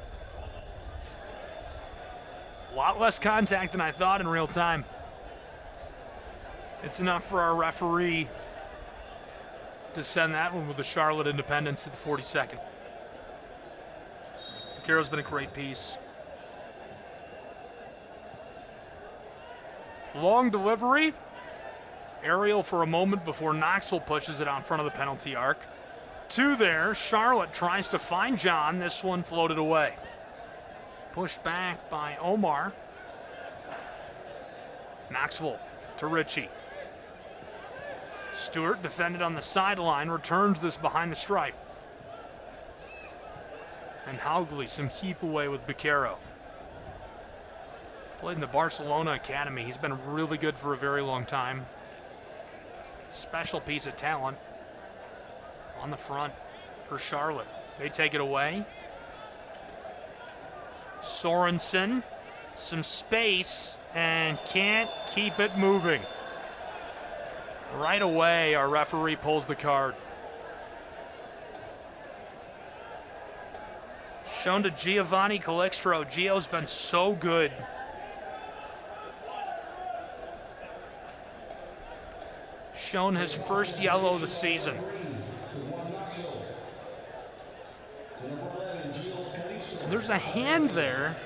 A lot less contact than I thought in real time. It's enough for our referee to send that one with the Charlotte Independence at the 42nd. Beccaro's been a great piece. Long delivery. Aerial for a moment before Knoxville pushes it out in front of the penalty arc. 2 there. Charlotte tries to find John. This one floated away. Pushed back by Omar. Knoxville to Ritchie. Stewart defended on the sideline, returns this behind the stripe. And Haugley, some keep away with Beccaro. Played in the Barcelona Academy. He's been really good for a very long time. Special piece of talent on the front for Charlotte. They take it away. Sorensen, some space, and can't keep it moving. Right away, our referee pulls the card. Shown to Giovanni Calixtro. Gio's been so good. Shown his first yellow of the season. There's a hand there.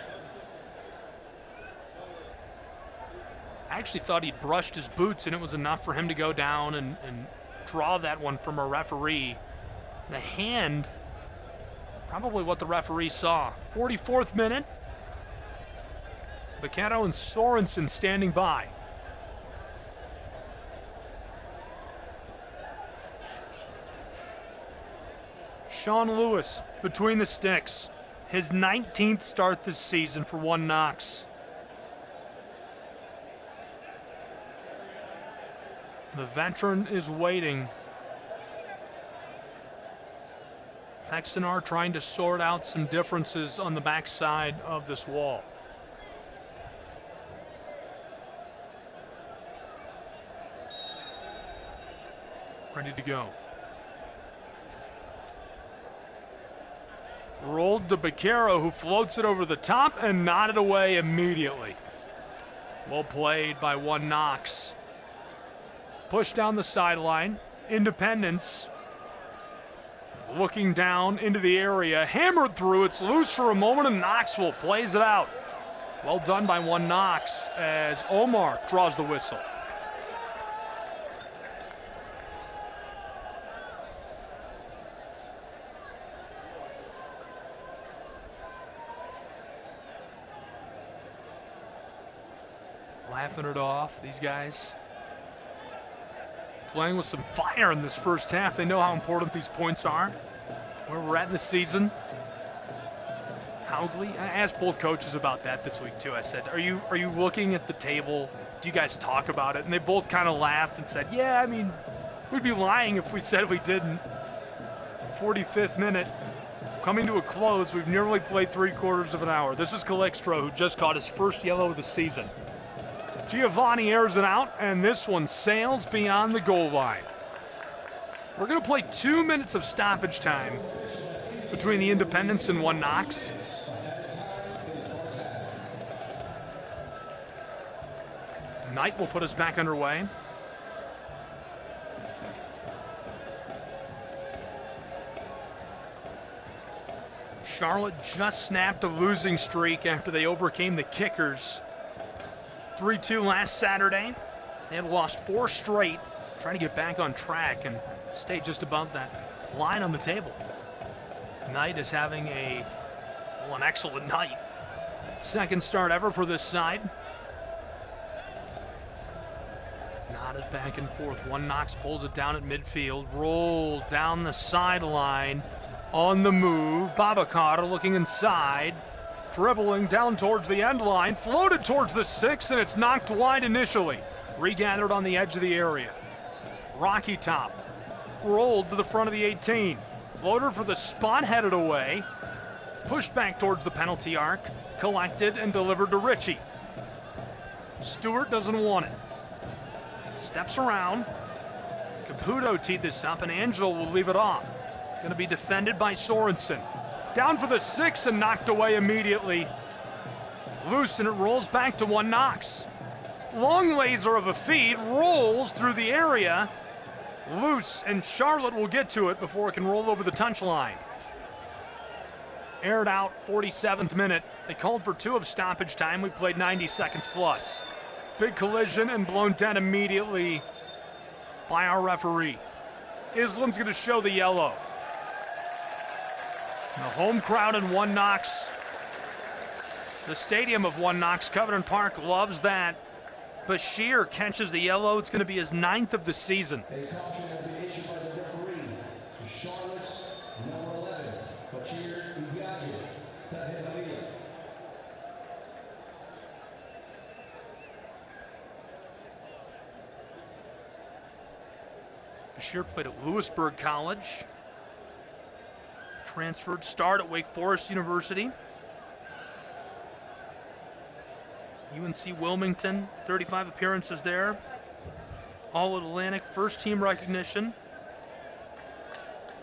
I actually thought he'd brushed his boots and it was enough for him to go down and draw that one from a referee. The hand, probably what the referee saw. 44th minute. Beccaro and Sorensen standing by. Sean Lewis between the sticks. His 19th start this season for 1 Knox. The veteran is waiting. Paxton are trying to sort out some differences on the backside of this wall. Ready to go. Rolled to Beccaro, who floats it over the top and nodded away immediately. Well played by one Knox. Push down the sideline. Independence looking down into the area. Hammered through. It's loose for a moment, and Knoxville plays it out. Well done by one Knox as Omar draws the whistle. Laughing it off, these guys playing with some fire in this first half. They know how important these points are, where we're at in the season. Haugley, I asked both coaches about that this week too. I said, are you looking at the table? Do you guys talk about it? And they both kind of laughed and said, yeah, I mean, we'd be lying if we said we didn't. 45th minute, coming to a close. We've nearly played 3/4 of an hour. This is Calixtro, who just caught his first yellow of the season. Giovanni airs it out, and this one sails beyond the goal line. We're going to play 2 minutes of stoppage time between the Independents and one Knox. Knight will put us back underway. Charlotte just snapped a losing streak after they overcame the Kickers 3-2 last Saturday. They had lost 4 straight, trying to get back on track and stay just above that line on the table. Knight is having an excellent night. Second start ever for this side. Nodded back and forth. One Knox pulls it down at midfield. Rolled down the sideline. On the move. Babacar looking inside. Dribbling down towards the end line, floated towards the 6, and it's knocked wide initially. Regathered on the edge of the area. Rocky Top rolled to the front of the 18. Floater for the spot, headed away. Pushed back towards the penalty arc. Collected and delivered to Ritchie. Stewart doesn't want it. Steps around. Caputo teed this up, and Angelo will leave it off. Going to be defended by Sorensen. Down for the 6 and knocked away immediately. Loose, and it rolls back to one Knox. Long laser of a feed rolls through the area. Loose, and Charlotte will get to it before it can roll over the touchline. Aired out, 47th minute. They called for 2 of stoppage time. We played 90 seconds plus. Big collision and blown dead immediately by our referee. Islam's going to show the yellow. The home crowd in one Knox. The stadium of one Knox, Covenant Park, loves that. Bashir catches the yellow. It's going to be his 9th of the season. A caution has been issued by the referee to Charlotte's number 11, Bashir. Bashir played at Lewisburg College. Transferred, starred at Wake Forest University. UNC Wilmington, 35 appearances there. All-Atlantic first-team recognition.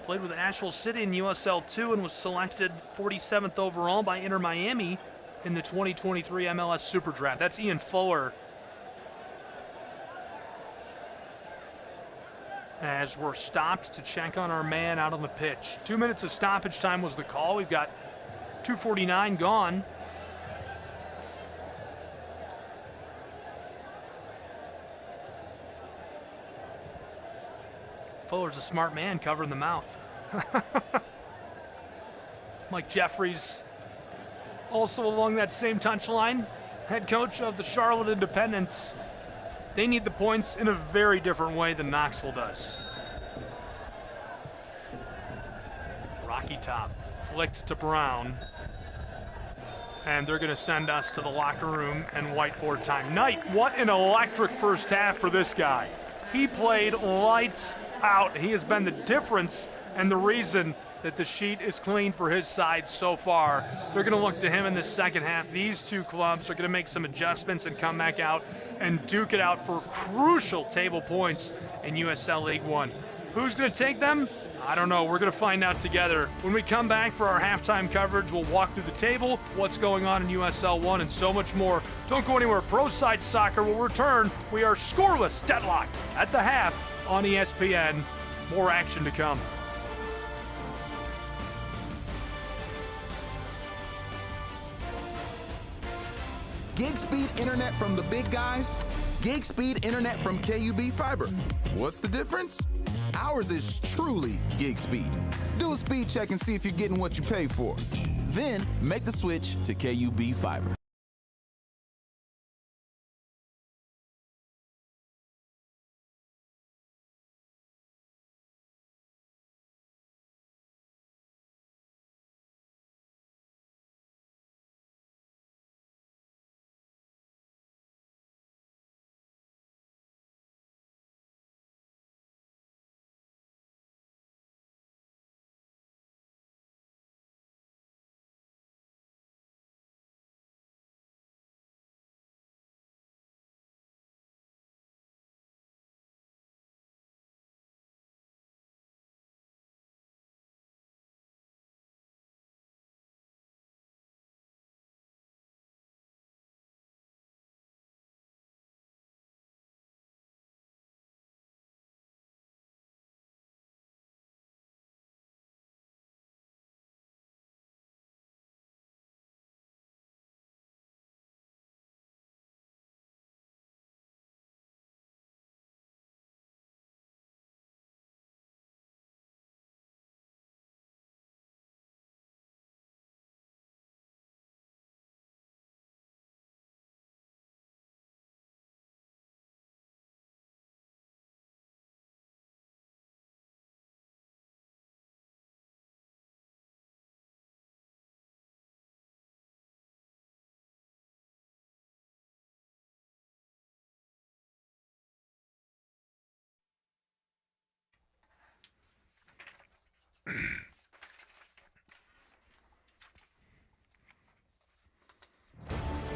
Played with Asheville City in USL 2 and was selected 47th overall by Inter Miami in the 2023 MLS Super Draft. That's Ian Fuller. As we're stopped to check on our man out on the pitch. 2 minutes of stoppage time was the call. We've got 2:49 gone. Fuller's a smart man covering the mouth. Mike Jeffries, also along that same touchline, head coach of the Charlotte Independents. They need the points in a very different way than Knoxville does. Rocky Top flicked to Brown. And they're going to send us to the locker room and whiteboard time. Knight, what an electric first half for this guy. He played lights out. He has been the difference and the reason that the sheet is clean for his side so far. They're going to look to him in the second half. These two clubs are going to make some adjustments and come back out and duke it out for crucial table points in USL League One. Who's going to take them? I don't know. We're going to find out together. When we come back for our halftime coverage, we'll walk through the table, what's going on in USL 1, and so much more. Don't go anywhere. Pro Side Soccer will return. We are scoreless deadlock at the half on ESPN. More action to come. Gig speed internet from the big guys, gig speed internet from KUB Fiber. What's the difference? Ours is truly gig speed. Do a speed check and see if you're getting what you pay for. Then make the switch to KUB Fiber.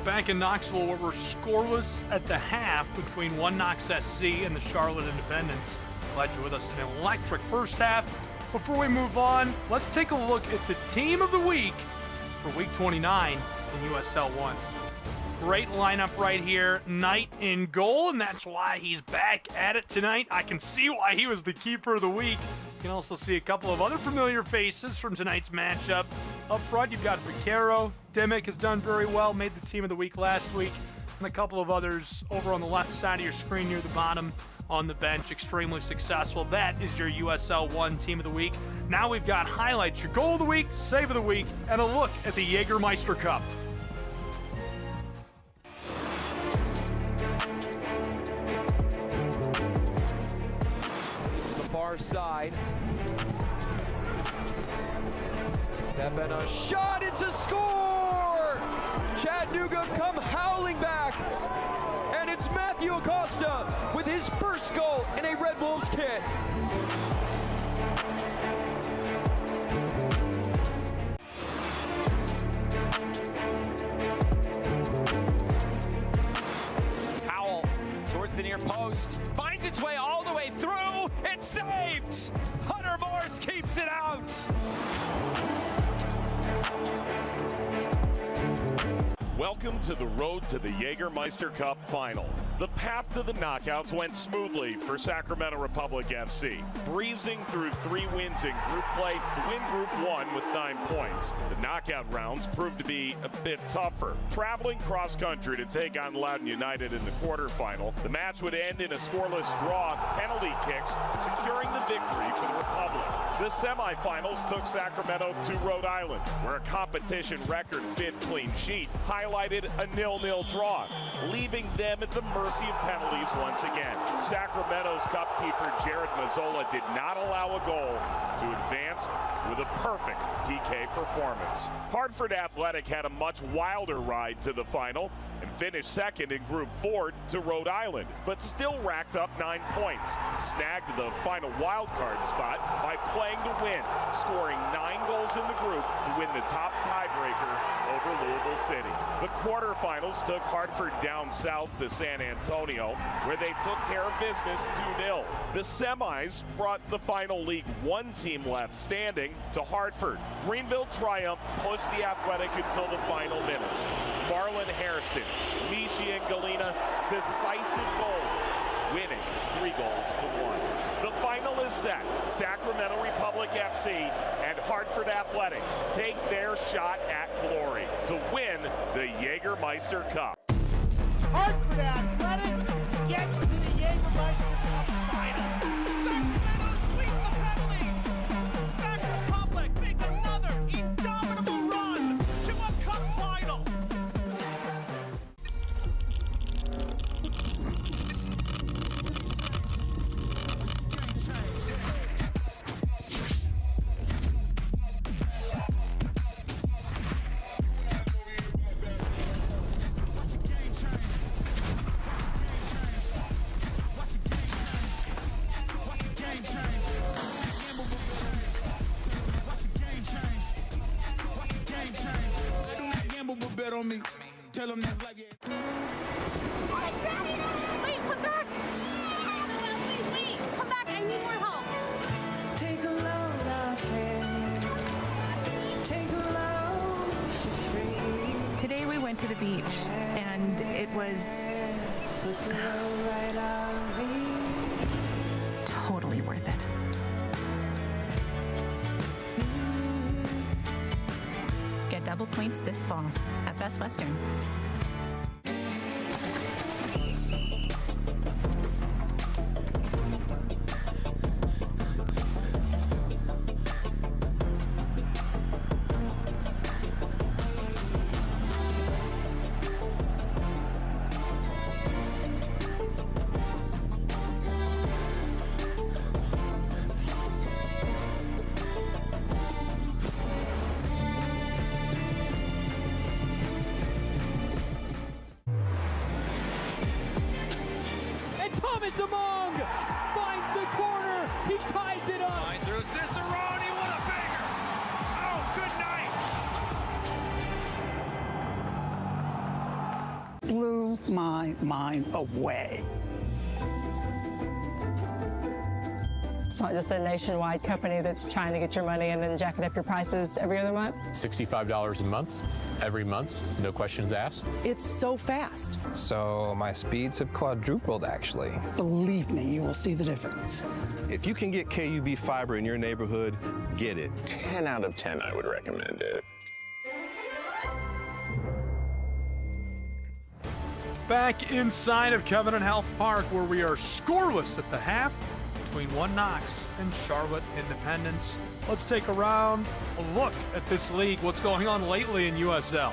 Back in Knoxville, where we're scoreless at the half between One Knox SC and the Charlotte Independents. Glad you're with us in an electric first half. Before we move on, let's take a look at the team of the week for week 29 in USL 1. Great lineup right here. Knight in goal, and that's why he's back at it tonight. I can see why he was the keeper of the week. You can also see a couple of other familiar faces from tonight's matchup. Up front, you've got Vaquero. Dimmick has done very well, made the team of the week last week. And a couple of others over on the left side of your screen near the bottom on the bench, extremely successful. That is your USL 1 team of the week. Now we've got highlights, your goal of the week, save of the week, and a look at the Jägermeister Cup. Far side. Step and a shot, it's a score! Chattanooga come howling back, and it's Matthew Acosta with his first goal in a Red Wolves kit. Powell towards the near post, finds its way all the way through. It's saved! Hunter Morris keeps it out! Welcome to the road to the Jägermeister Cup final. The path to the knockouts went smoothly for Sacramento Republic FC, breezing through 3 wins in group play to win Group 1 with 9 points. The knockout rounds proved to be a bit tougher. Traveling cross-country to take on Loudoun United in the quarterfinal, the match would end in a scoreless draw, penalty kicks, securing the victory for the Republic. The semifinals took Sacramento to Rhode Island, where a competition record 5th clean sheet highlighted a 0-0 draw, leaving them at the mercy of penalties once again. Sacramento's cup keeper Jared Mazzola did not allow a goal to advance with a perfect PK performance. Hartford Athletic had a much wilder ride to the final and finished second in Group 4 to Rhode Island, but still racked up 9 points. Snagged the final wild card spot by playing to win, scoring 9 goals in the group to win the top tiebreaker over Louisville City. The quarterfinals took Hartford down south to San Antonio, where they took care of business 2-0. The semis brought the final League One team left standing to Hartford. Greenville Triumph pushed the Athletic until the final minutes. Marlon Hairston, Michi and Galena, decisive goals, winning 3-1. The final is set. Sacramento Republic FC and Hartford Athletic take their shot at glory to win the Jägermeister Cup. Hartford Athletic gets to the Jägermeister Cup final. Sacramento sweep the penalties. Sac Republic make another indomitable run to a cup final. Bet on me. Tell them that's like it. Wait, come back! Wait, come back, I need more help. Take a load off and take a load for free. Today we went to the beach and it was totally worth it. Get double points this fall at Best Western. Thomas Among finds the corner. He ties it up. Line through Cicerone. What a banger. Oh, good night. Blew my mind away. It's not just a nationwide company that's trying to get your money and then jacking up your prices every other month. $65 a month, every month, no questions asked. It's so fast. So my speeds have quadrupled, actually. Believe me, you will see the difference. If you can get KUB fiber in your neighborhood, get it. 10 out of 10, I would recommend it. Back inside of Covenant Health Park, where we are scoreless at the half between One Knox and Charlotte Independence. Let's take a look at this league, what's going on lately in USL.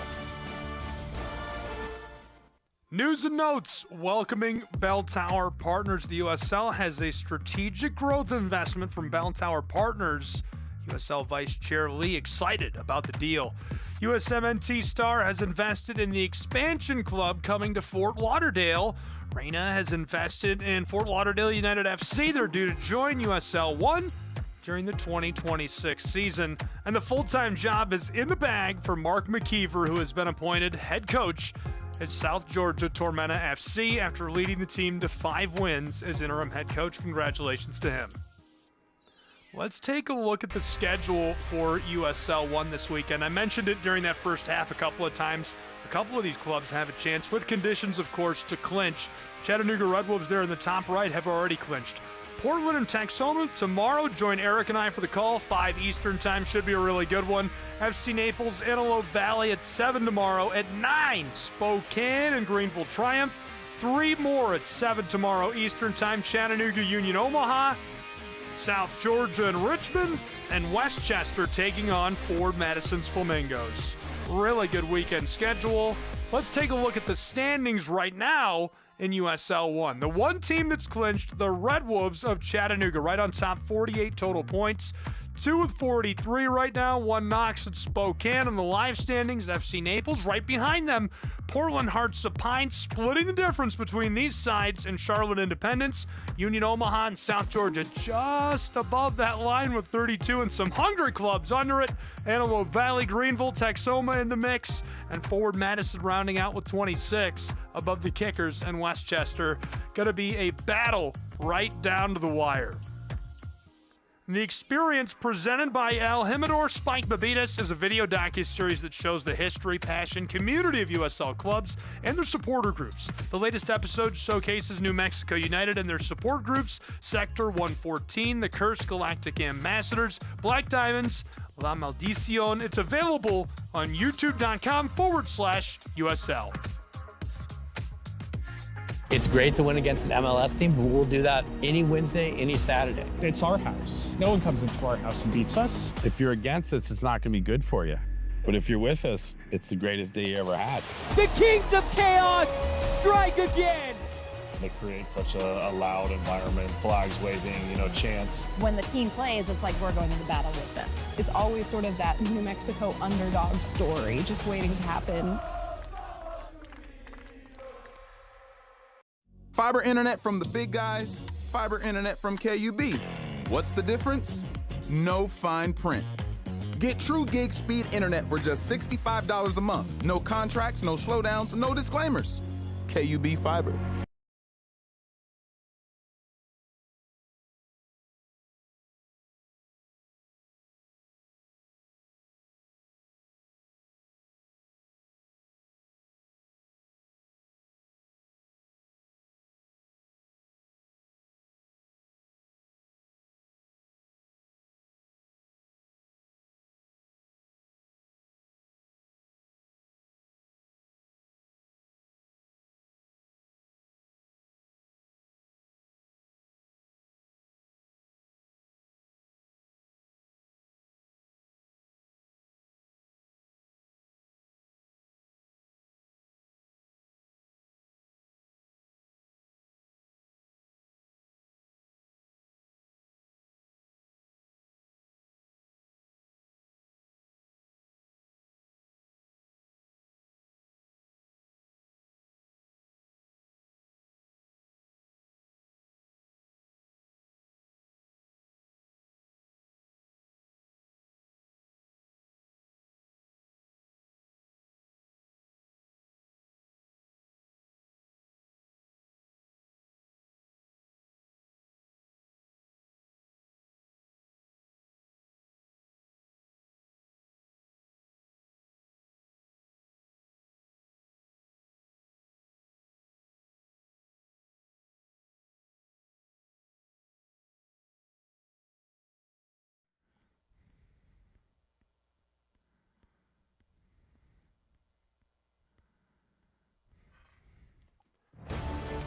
News and notes welcoming Bell Tower Partners. The USL has a strategic growth investment from Bell Tower Partners. USL Vice Chair Lee excited about the deal. USMNT Star has invested in the expansion club coming to Fort Lauderdale. Reina has invested in Fort Lauderdale United FC. They're due to join USL 1 during the 2026 season. And the full-time job is in the bag for Mark McKeever, who has been appointed head coach at South Georgia Tormenta FC after leading the team to 5 wins as interim head coach. Congratulations to him. Let's take a look at the schedule for USL 1 this weekend. I mentioned it during that first half a couple of times. A couple of these clubs have a chance, with conditions, of course, to clinch. Chattanooga Red Wolves there in the top right have already clinched. Portland and Texoma tomorrow. Join Eric and I for the call. 5 Eastern time should be a really good one. FC Naples, Antelope Valley at 7 tomorrow. At 9, Spokane and Greenville Triumph. 3 more at 7 tomorrow Eastern time. Chattanooga Union Omaha, South Georgia and Richmond, and Westchester taking on Ford Madison's Flamingos. Really good weekend schedule. Let's take a look at the standings right now in USL 1. The one team that's clinched, the Red Wolves of Chattanooga, right on top, 48 total points. 2 with 43 right now, 1 Knox at Spokane. In the live standings, FC Naples right behind them. Portland Hearts of Pine splitting the difference between these sides, and Charlotte Independence. Union Omaha and South Georgia just above that line with 32, and some hungry clubs under it. Antelope Valley, Greenville, Texoma in the mix, and Forward Madison rounding out with 26 above the Kickers and Westchester. Gonna be a battle right down to the wire. The Experience, presented by El Jimador Spike Babitas, is a video docuseries that shows the history, passion, community of USL clubs and their supporter groups. The latest episode showcases New Mexico United and their support groups, Sector 114, the Curse Galactic Ambassadors, Black Diamonds, La Maldición. It's available on youtube.com/USL. It's great to win against an MLS team, but we'll do that any Wednesday, any Saturday. It's our house. No one comes into our house and beats us. If you're against us, it's not going to be good for you. But if you're with us, it's the greatest day you ever had. The Kings of Chaos strike again. They create such a loud environment, flags waving, chants. When the team plays, it's like we're going into battle with them. It's always sort of that New Mexico underdog story just waiting to happen. Fiber internet from the big guys, fiber internet from KUB. What's the difference? No fine print. Get true gig speed internet for just $65 a month. No contracts, no slowdowns, no disclaimers. KUB Fiber.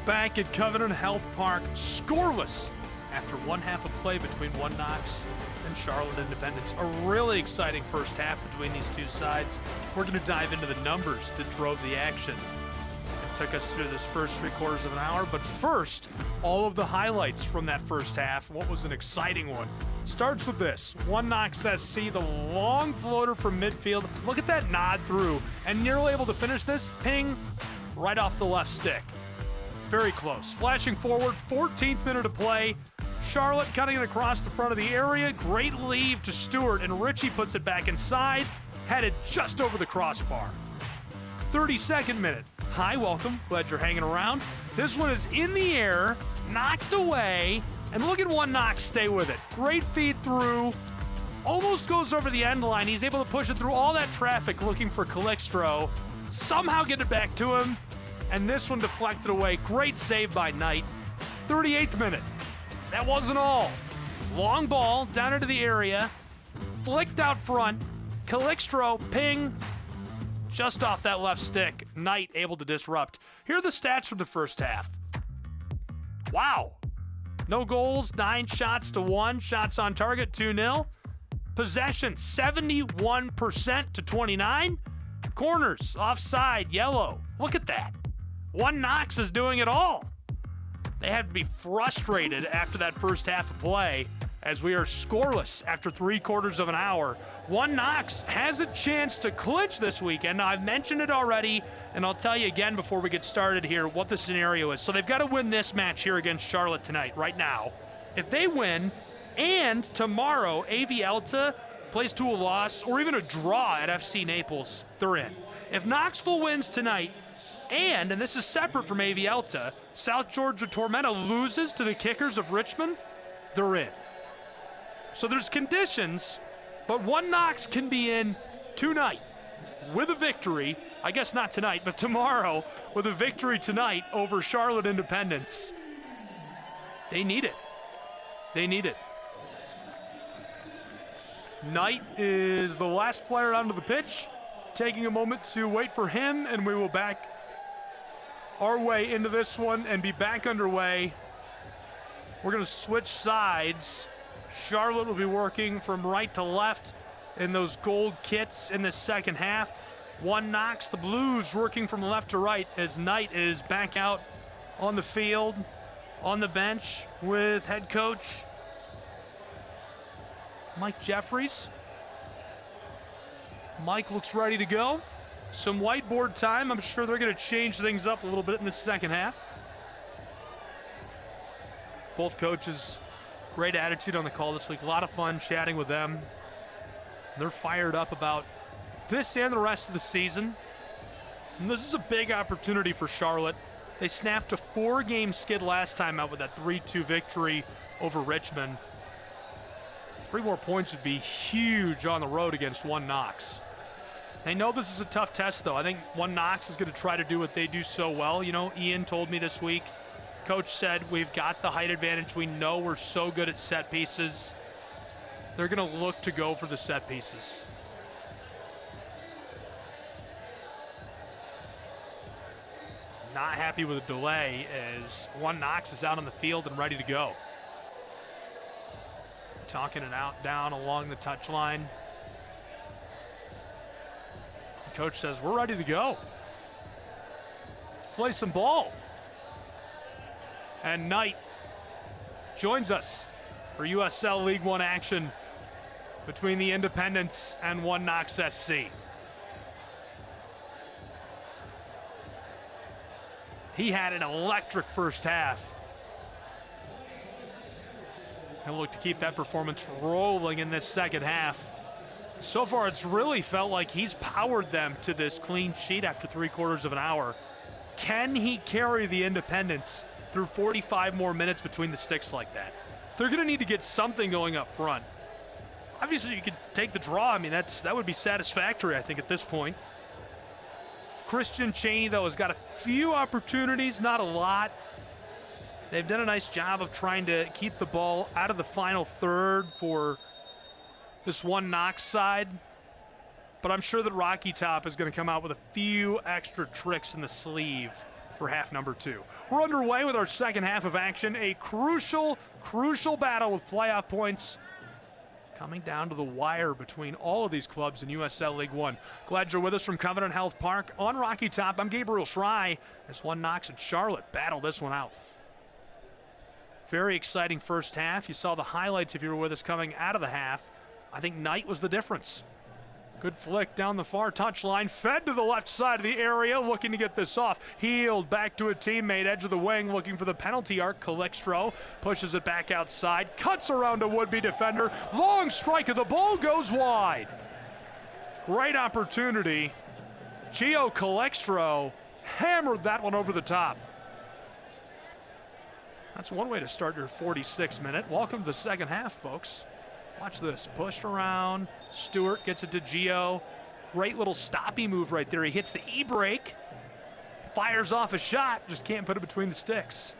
Back at Covenant Health Park, scoreless after one half of play between One Knox and Charlotte Independence. A really exciting first half between these two sides. We're going to dive into the numbers that drove the action. It took us through this first 3/4 of an hour, but first, all of the highlights from that first half. What was an exciting one? Starts with this. One Knox SC, the long floater from midfield. Look at that nod through, and nearly able to finish this. Ping, right off the left stick. Very close. Flashing forward, 14th minute of play. Charlotte cutting it across the front of the area. Great leave to Stewart, and Richie puts it back inside. Headed just over the crossbar. 32nd minute. Hi, welcome. Glad you're hanging around. This one is in the air, knocked away, and look at One Knox stay with it. Great feed through. Almost goes over the end line. He's able to push it through all that traffic looking for Calixtro. Somehow get it back to him. And this one deflected away. Great save by Knight. 38th minute. That wasn't all. Long ball down into the area. Flicked out front. Calixtro, ping. Just off that left stick. Knight able to disrupt. Here are the stats from the first half. Wow. No goals, 9 shots to 1. Shots on target, 2-0. Possession, 71% to 29. Corners, offside, yellow. Look at that. One Knox is doing it all. They have to be frustrated after that first half of play as we are scoreless after 3/4 of an hour. One Knox has a chance to clinch this weekend. Now, I've mentioned it already, and I'll tell you again before we get started here what the scenario is. So they've got to win this match here against Charlotte tonight, right now. If they win, and tomorrow AV Alta plays to a loss or even a draw at FC Naples, they're in. If Knoxville wins tonight, and this is separate from AV Alta, South Georgia Tormenta loses to the Kickers of Richmond, they're in. So there's conditions, but One Knox can be in tonight with a victory. I guess not tonight, but tomorrow with a victory tonight over Charlotte Independence. They need it. They need it. Knight is the last player onto the pitch. Taking a moment to wait for him, and we will back our way into this one and be back underway. We're going to switch sides. Charlotte will be working from right to left in those gold kits in the second half. One Knox, the Blues, working from left to right as Knight is back out on the field, on the bench with head coach Mike Jeffries. Mike looks ready to go. Some whiteboard time. I'm sure they're going to change things up a little bit in the second half. Both coaches, great attitude on the call this week. A lot of fun chatting with them. They're fired up about this and the rest of the season. And this is a big opportunity for Charlotte. They snapped a 4-game skid last time out with that 3-2 victory over Richmond. 3 more points would be huge on the road against One Knox. They know this is a tough test, though. I think One Knox is going to try to do what they do so well. You know, Ian told me this week, coach said, we've got the height advantage. We know we're so good at set pieces. They're going to look to go for the set pieces. Not happy with a delay as One Knox is out on the field and ready to go. Talking it out down along the touchline. The coach says, we're ready to go. Let's play some ball. And Knight joins us for USL League One action between the Independents and One Knox SC. He had an electric first half. And look to keep that performance rolling in this second half. So far, it's really felt like he's powered them to this clean sheet after 3/4 of an hour. Can he carry the Independents through 45 more minutes between the sticks like that? They're going to need to get something going up front. Obviously, you could take the draw. I mean, that would be satisfactory, I think, at this point. Christian Cheney, though, has got a few opportunities, not a lot. They've done a nice job of trying to keep the ball out of the final third for this One Knox side. But I'm sure that Rocky Top is going to come out with a few extra tricks in the sleeve for half number 2. We're underway with our second half of action. A crucial, crucial battle with playoff points coming down to the wire between all of these clubs in USL League One. Glad you're with us from Covenant Health Park on Rocky Top. I'm Gabriel Schrei as One Knox and Charlotte battle this one out. Very exciting first half. You saw the highlights if you were with us coming out of the half. I think Knight was the difference. Good flick down the far touchline, fed to the left side of the area, looking to get this off. Healed back to a teammate, edge of the wing, looking for the penalty arc. Calixtro pushes it back outside, cuts around a would-be defender. Long strike of the ball goes wide. Great opportunity. Gio Calixtro hammered that one over the top. That's one way to start your 46th minute. Welcome to the second half, folks. Watch this, pushed around. Stewart gets it to Gio. Great little stoppy move right there. He hits the e-brake, fires off a shot, just can't put it between the sticks.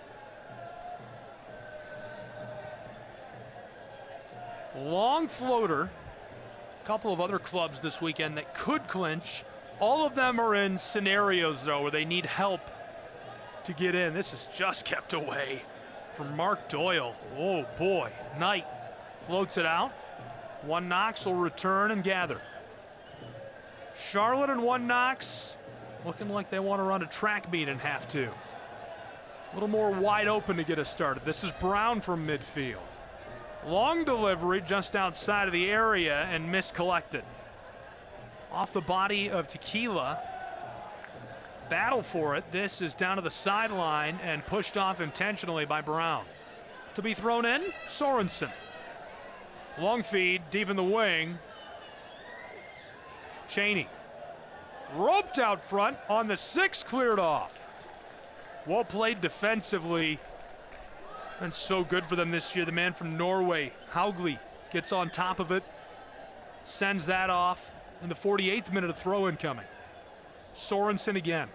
Long floater. A couple of other clubs this weekend that could clinch. All of them are in scenarios, though, where they need help to get in. This is just kept away from Mark Doyle. Oh, boy. Knight floats it out. One Knox will return and gather. Charlotte and One Knox looking like they want to run a track meet in half two. A little more wide open to get us started. This is Brown from midfield. Long delivery just outside of the area and miscollected. Off the body of Tequila. Battle for it. This is down to the sideline and pushed off intentionally by Brown. To be thrown in, Sorensen. Long feed, deep in the wing. Cheney. Roped out front on the 6, cleared off. Well played defensively. And so good for them this year. The man from Norway, Haugli, gets on top of it. Sends that off in the 48th minute of throw incoming. Sorensen again.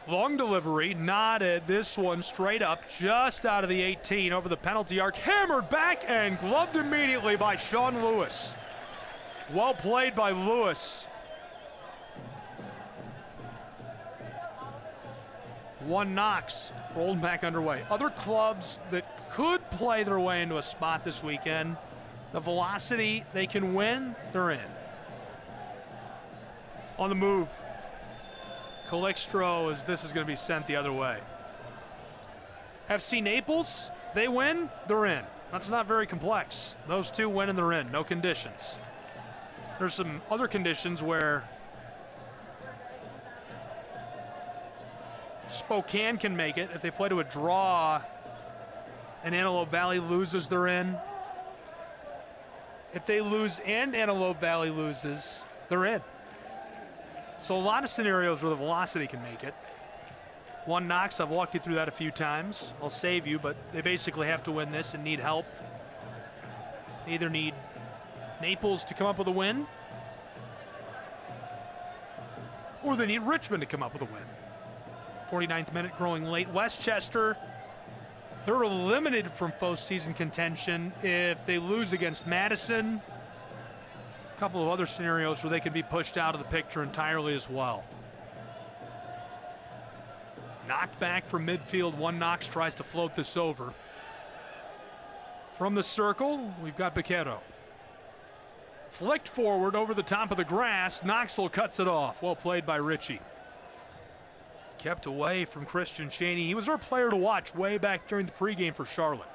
Long delivery, knotted. This one straight up, just out of the 18, over the penalty arc. Hammered back and gloved immediately by Sean Lewis. Well played by Lewis. One Knox, rolled back underway. Other clubs that could play their way into a spot this weekend, the velocity they can win, they're in. On the move. Calixtro, as this is going to be sent the other way. FC Naples, they win, they're in. That's not very complex. Those two win and they're in, no conditions. There's some other conditions where Spokane can make it if they play to a draw and Antelope Valley loses, they're in. If they lose and Antelope Valley loses, they're in. So a lot of scenarios where the velocity can make it. One Knox, I've walked you through that a few times. I'll save you, but they basically have to win this and need help. They either need Naples to come up with a win, or they need Richmond to come up with a win. 49th minute, growing late. Westchester, they're eliminated from postseason contention if they lose against Madison. A couple of other scenarios where they could be pushed out of the picture entirely as well. Knocked back from midfield. One Knox tries to float this over. From the circle, we've got Baquero. Flicked forward over the top of the grass. Knoxville cuts it off. Well played by Ritchie. Kept away from Christian Cheney. He was our player to watch way back during the pregame for Charlotte.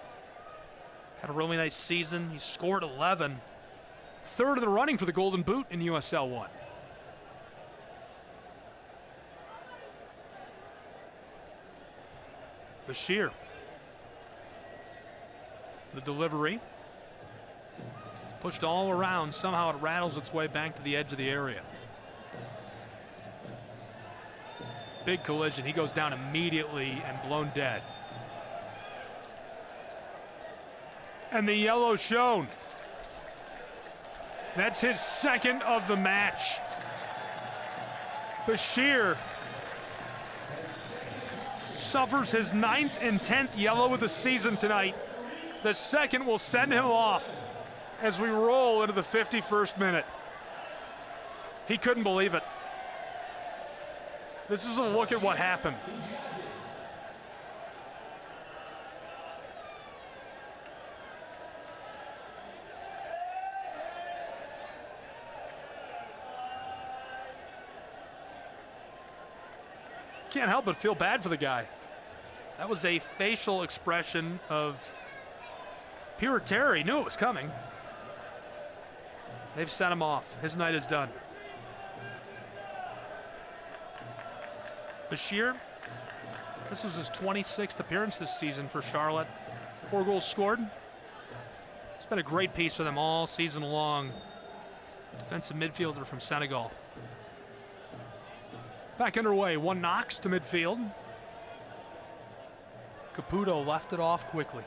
Had a really nice season. He scored 11. Third of the running for the Golden Boot in USL 1. Bashir. The delivery. Pushed all around. Somehow it rattles its way back to the edge of the area. Big collision. He goes down immediately and blown dead. And the yellow shown. That's his second of the match. Bashir suffers his 9th and 10th yellow of the season tonight. The second will send him off as we roll into the 51st minute. He couldn't believe it. This is a look at what happened. Can't help but feel bad for the guy. That was a facial expression of pure terror. He knew it was coming. They've sent him off. His night is done. Bashir, this was his 26th appearance this season for Charlotte. 4 goals scored. It's been a great piece for them all season long. Defensive midfielder from Senegal. Back underway, One Knox to midfield. Caputo left it off quickly.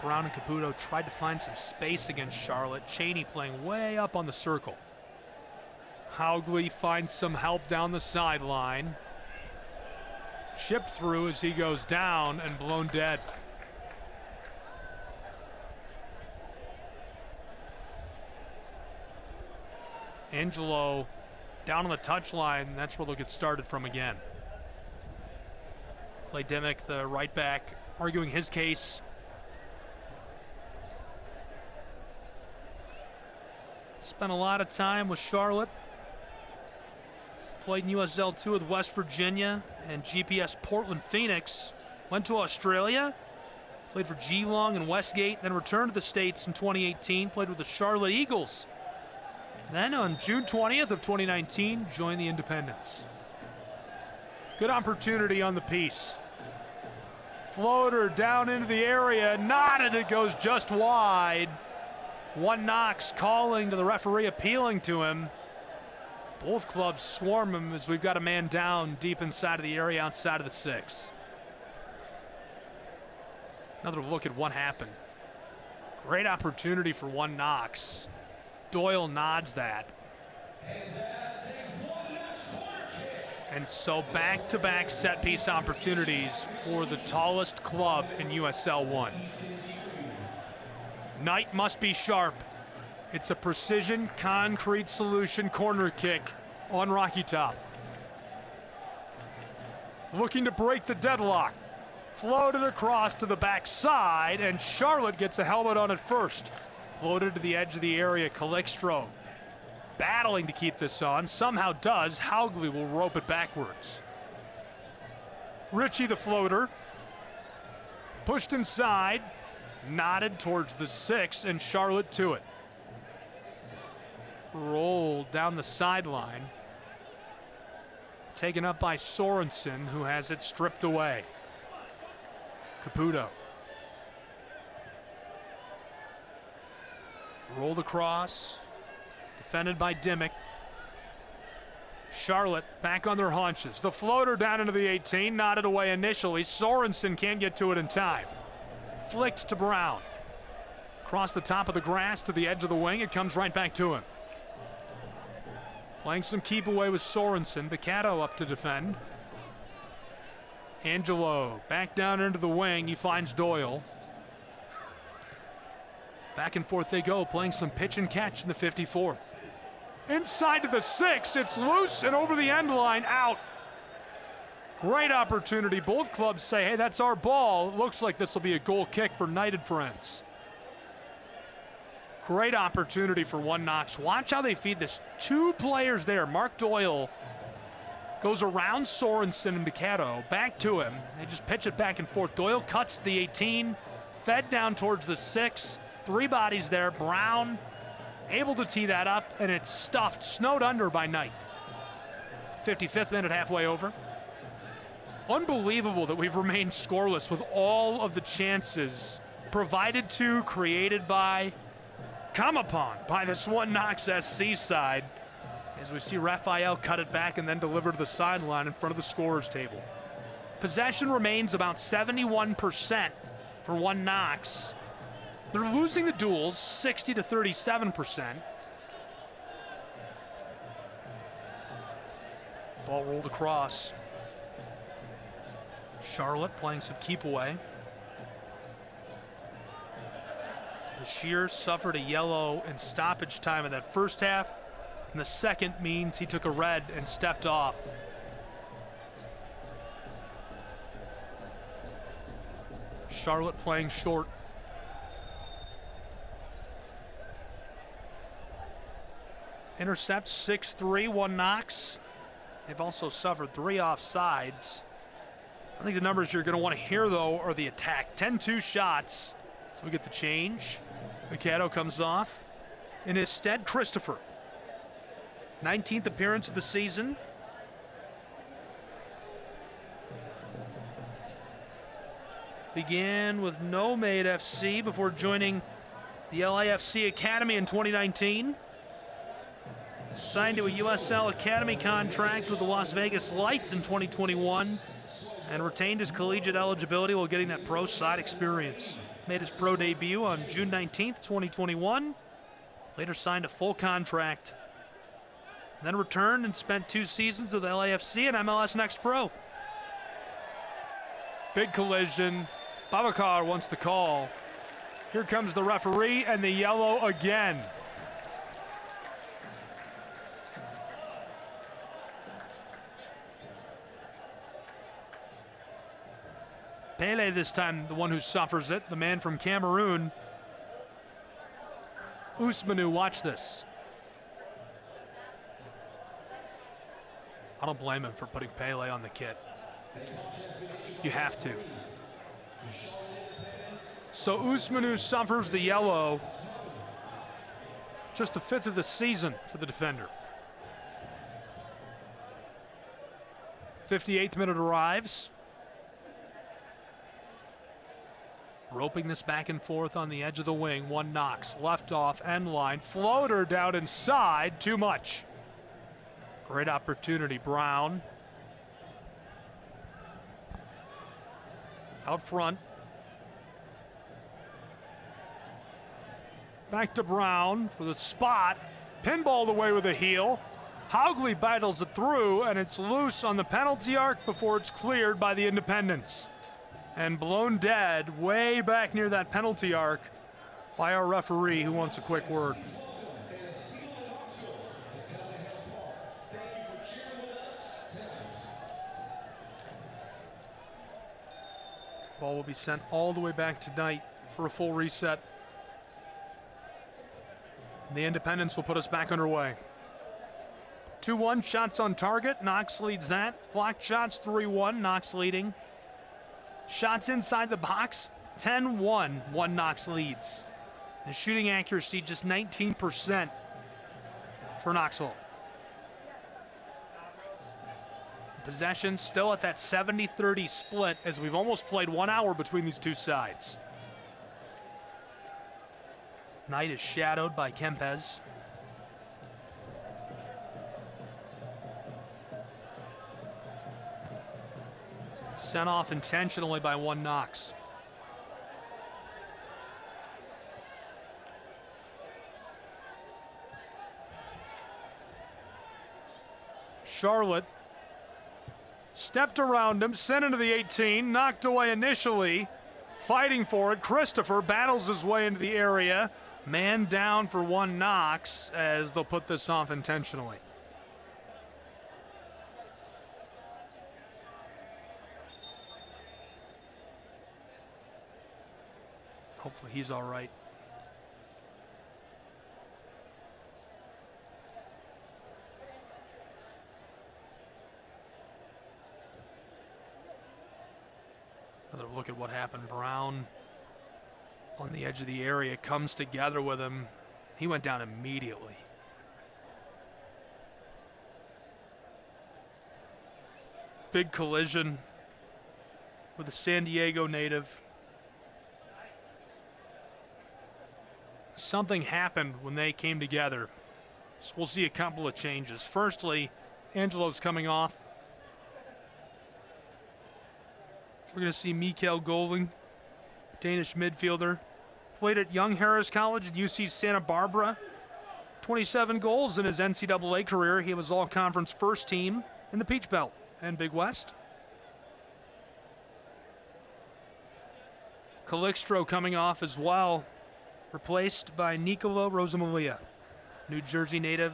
Brown and Caputo tried to find some space against Charlotte. Cheney playing way up on the circle. Haugli finds some help down the sideline. Chipped through as he goes down and blown dead. Angelo down on the touchline. That's where they'll get started from again. Clay Dimmick, the right back, arguing his case. Spent a lot of time with Charlotte. Played in USL 2 with West Virginia and GPS Portland Phoenix. Went to Australia. Played for Geelong and Westgate. Then returned to the States in 2018. Played with the Charlotte Eagles. Then on June 20th of 2019, joined the Independents. Good opportunity on the piece. Floater down into the area. Knotted. It goes just wide. One Knox calling to the referee, appealing to him. Both clubs swarm him as we've got a man down deep inside of the area outside of the 6. Another look at what happened. Great opportunity for One Knox. Doyle nods that. And so back-to-back set-piece opportunities for the tallest club in USL 1. Knight must be sharp. It's a precision, concrete solution corner kick on Rocky Top. Looking to break the deadlock. Floated across to the backside, and Charlotte gets a helmet on it first. Floated to the edge of the area, Calixtro battling to keep this on. Somehow does. Haugley will rope it backwards. Ritchie the floater. Pushed inside. Nodded towards the 6, and Charlotte to it. Rolled down the sideline. Taken up by Sorensen, who has it stripped away. Caputo. Rolled across. Defended by Dimmick. Charlotte back on their haunches. The floater down into the 18, nodded away initially. Sorensen can't get to it in time. Flicked to Brown. Across the top of the grass to the edge of the wing. It comes right back to him. Playing some keep away with Sorensen. Picato up to defend. Angelo back down into the wing. He finds Doyle. Back and forth they go, playing some pitch and catch in the 54th. Inside to the 6. It's loose and over the end line, out. Great opportunity. Both clubs say, hey, that's our ball. It looks like this will be a goal kick for Knight and friends. Great opportunity for One Knox. Watch how they feed this. 2 players there. Mark Doyle goes around Sorensen and Picato, back to him. They just pitch it back and forth. Doyle cuts to the 18, fed down towards the 6. 3 bodies there. Brown able to tee that up, and it's stuffed, snowed under by Knight. 55th minute, halfway over. Unbelievable that we've remained scoreless with all of the chances provided to, created by, come upon by this One Knox SC side, as we see Raphael cut it back and then deliver to the sideline in front of the scorer's table. Possession remains about 71% for One Knox. They're losing the duels 60 to 37%. Ball rolled across. Charlotte playing some keep away. Bashir suffered a yellow in stoppage time in that first half, and the second means he took a red and stepped off. Charlotte playing short. Intercept 6-3, One Knox. They've also suffered 3 offsides. I think the numbers you're going to want to hear, though, are the attack. 10-2 shots. So we get the change. Picato comes off. In his stead, Christopher. 19th appearance of the season. Began with Nomade FC before joining the LAFC Academy in 2019. Signed to a USL Academy contract with the Las Vegas Lights in 2021 and retained his collegiate eligibility while getting that pro side experience. Made his pro debut on June 19th, 2021. Later signed a full contract. Then returned and spent 2 seasons with LAFC and MLS Next Pro. Big collision. Babacar wants the call. Here comes the referee and the yellow again. Pele this time, the one who suffers it, the man from Cameroon. Ousmane, watch this. I don't blame him for putting Pele on the kit. You have to. So Ousmane suffers the yellow. Just the 5th of the season for the defender. 58th minute arrives. Roping this back and forth on the edge of the wing. One Knox, left off, end line. Floater down inside, too much. Great opportunity, Brown. Out front. Back to Brown for the spot. Pinballed away with a heel. Haugley battles it through, and it's loose on the penalty arc before it's cleared by the Independents. And blown dead way back near that penalty arc by our referee, who wants a quick word. Ball will be sent all the way back tonight for a full reset. And the Independents will put us back underway. 2-1, shots on target. Knox leads that. Blocked shots 3-1, Knox leading. Shots inside the box, 10-1, one Knox leads. And shooting accuracy just 19% for Knoxville. Possession still at that 70-30 split, as we've almost played 1 hour between these two sides. Knight is shadowed by Kempes. Sent off intentionally by one Knox. Charlotte stepped around him, sent into the 18, knocked away initially, fighting for it. Christopher battles his way into the area. Man down for one Knox, as they'll put this off intentionally. Hopefully he's all right. Another look at what happened. Brown on the edge of the area, comes together with him. He went down immediately. Big collision with a San Diego native. Something happened when they came together. So we'll see a couple of changes. Firstly, Angelo's coming off. We're going to see Mikael Golding, Danish midfielder. Played at Young Harris College at UC Santa Barbara. 27 goals in his NCAA career. He was all-conference first team in the Peach Belt and Big West. Calixtro coming off as well, replaced by Nicola Rosamalia, New Jersey native,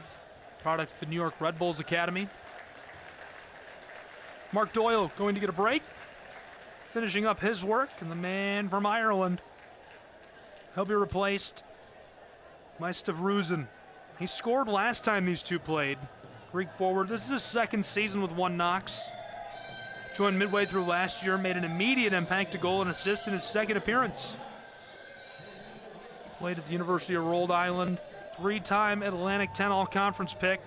product of the New York Red Bulls Academy. Mark Doyle going to get a break, finishing up his work, and the man from Ireland, he'll be replaced by Stavruzen. He scored last time these two played. Greek forward, this is his second season with one Knox. Joined midway through last year, made an immediate impact to goal and assist in his second appearance. Played at the University of Rhode Island, three-time Atlantic 10 All-Conference pick.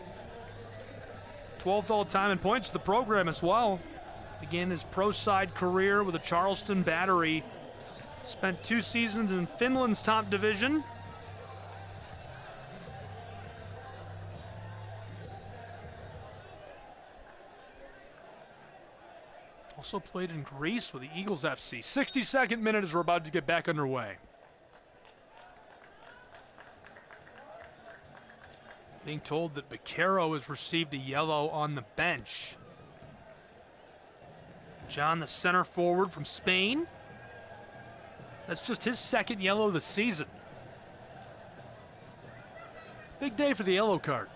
12th all-time in points to the program as well. Began his pro side career with the Charleston Battery. Spent 2 seasons in Finland's top division. Also played in Greece with the Eagles FC. 62nd minute as we're about to get back underway. Being told that Beccaro has received a yellow on the bench. John, the center forward from Spain. That's just his second yellow of the season. Big day for the yellow card.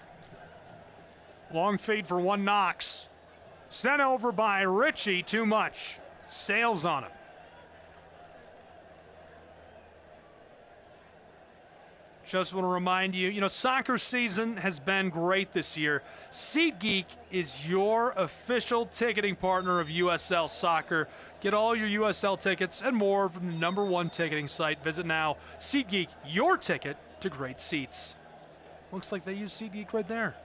Long fade for one Knox. Sent over by Ritchie, too much. Sails on him. Just want to remind you, soccer season has been great this year. SeatGeek is your official ticketing partner of USL Soccer. Get all your USL tickets and more from the #1 ticketing site. Visit now. SeatGeek, your ticket to great seats. Looks like they use SeatGeek right there.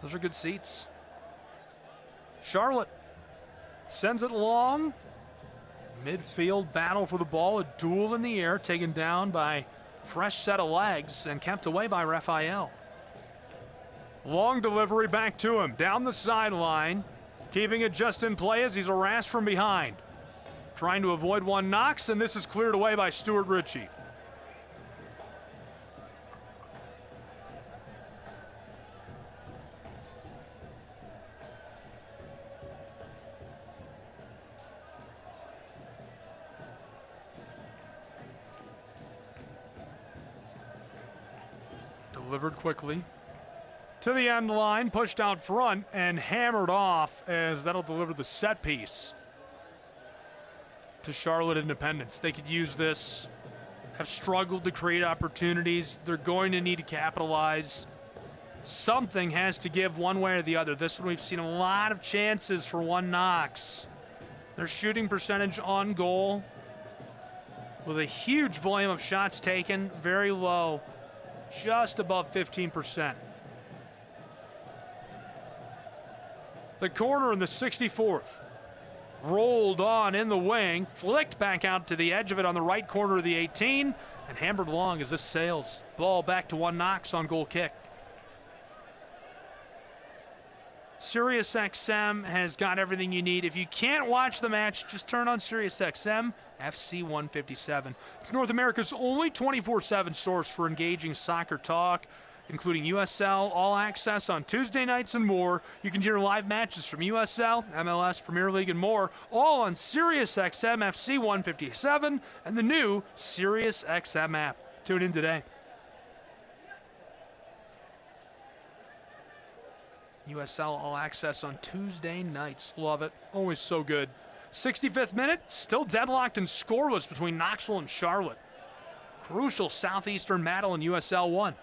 Those are good seats. Charlotte sends it long. Midfield battle for the ball. A duel in the air, taken down by fresh set of legs and kept away by Raphael. Long delivery back to him, down the sideline, keeping it just in play as he's harassed from behind. Trying to avoid one Knox, and this is cleared away by Stuart Ritchie. Delivered quickly to the end line, pushed out front and hammered off as that'll deliver the set piece to Charlotte Independence. They could use this, have struggled to create opportunities. They're going to need to capitalize. Something has to give one way or the other. This one we've seen a lot of chances for one Knox. Their shooting percentage on goal with a huge volume of shots taken, very low. Just above 15%. The corner in the 64th. Rolled on in the wing, flicked back out to the edge of it on the right corner of the 18, and hammered long as this sails. Ball back to one Knox on goal kick. SiriusXM has got everything you need. If you can't watch the match, just turn on SiriusXM FC 157. It's North America's only 24/7 source for engaging soccer talk, including USL All Access on Tuesday nights and more. You can hear live matches from USL, MLS, Premier League, and more, all on SiriusXM FC 157 and the new SiriusXM app. Tune in today. USL All Access on Tuesday nights. Love it. Always so good. 65th minute, still deadlocked and scoreless between Knoxville and Charlotte. Crucial southeastern battle in USL 1.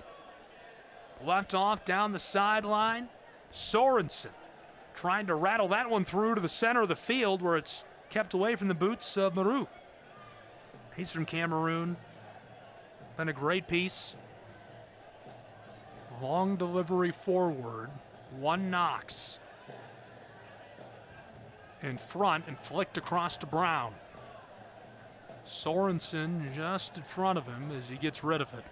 Left off down the sideline. Sorensen trying to rattle that one through to the center of the field where it's kept away from the boots of Maru. He's from Cameroon. Been a great piece. Long delivery forward. One Knox in front and flicked across to Brown. Sorensen just in front of him as he gets rid of it.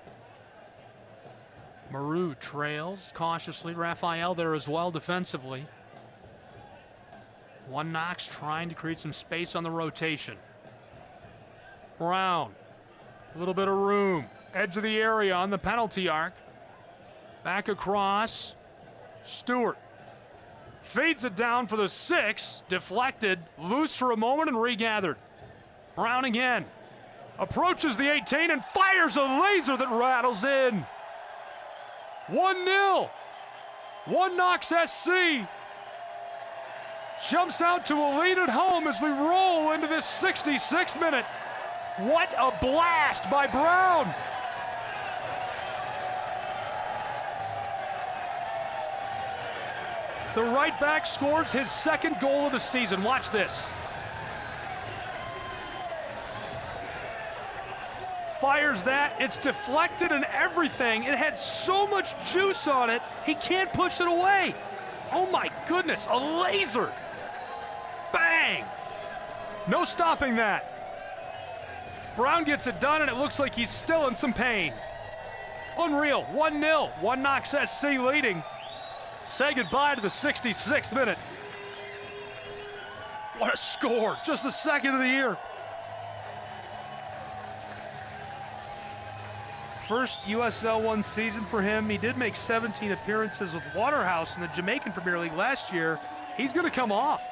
Maru trails cautiously. Raphael there as well defensively. One Knox trying to create some space on the rotation. Brown, a little bit of room. Edge of the area on the penalty arc. Back across. Stewart feeds it down for the 6, deflected, loose for a moment and regathered. Brown again, approaches the 18 and fires a laser that rattles in. 1-0, One Knox SC jumps out to a lead at home as we roll into this 66th minute. What a blast by Brown. The right back scores his second goal of the season. Watch this. Fires that, it's deflected and everything. It had so much juice on it, he can't push it away. Oh my goodness, a laser. Bang! No stopping that. Brown gets it done and it looks like he's still in some pain. Unreal, 1-0, One Knox SC leading. Say goodbye to the 66th minute. What a score, just the second of the year. First USL 1 season for him. He did make 17 appearances with Waterhouse in the Jamaican Premier League last year. He's going to come off.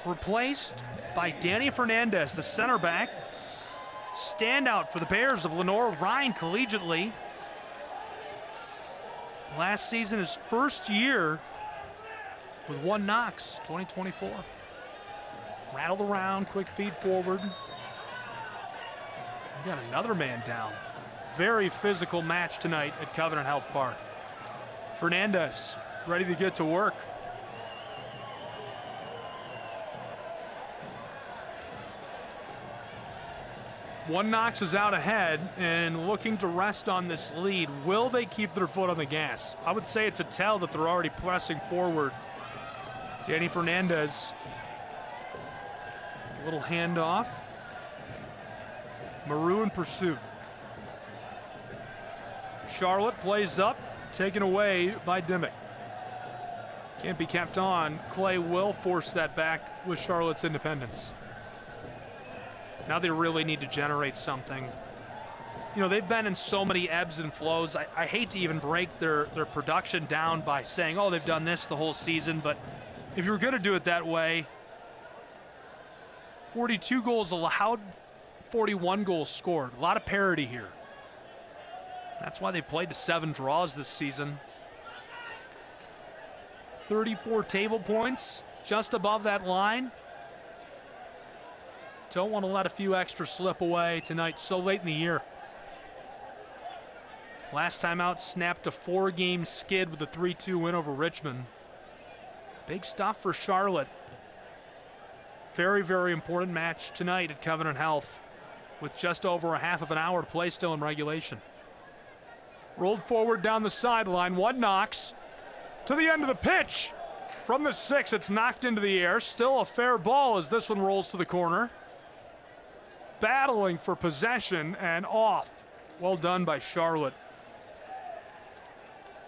Replaced by Danny Fernandez, the center back. Standout for the Bears of Lenore Ryan collegiately. Last season, his first year with One Knox, 2024. Rattled around, quick feed forward. We got another man down. Very physical match tonight at Covenant Health Park. Fernandez ready to get to work. One Knox is out ahead and looking to rest on this lead. Will they keep their foot on the gas? I would say it's a tell that they're already pressing forward. Danny Fernandez. A little handoff. Maru in pursuit. Charlotte plays up, taken away by Dimmick. Can't be kept on. Clay will force that back with Charlotte's independence. Now they really need to generate something. You know, they've been in so many ebbs and flows. I hate to even break their production down by saying, oh, they've done this the whole season, but if you were going to do it that way, 42 goals allowed, 41 goals scored. A lot of parity here. That's why they played to 7 draws this season. 34 table points, just above that line. Don't want to let a few extra slip away tonight so late in the year. Last time out, snapped a 4-game skid with a 3-2 win over Richmond. Big stuff for Charlotte. Very, very important match tonight at Covenant Health with just over a half of an hour to play still in regulation. Rolled forward down the sideline. One Knox to the end of the pitch. From the 6, it's knocked into the air. Still a fair ball as this one rolls to the corner. Battling for possession and off. Well done by Charlotte.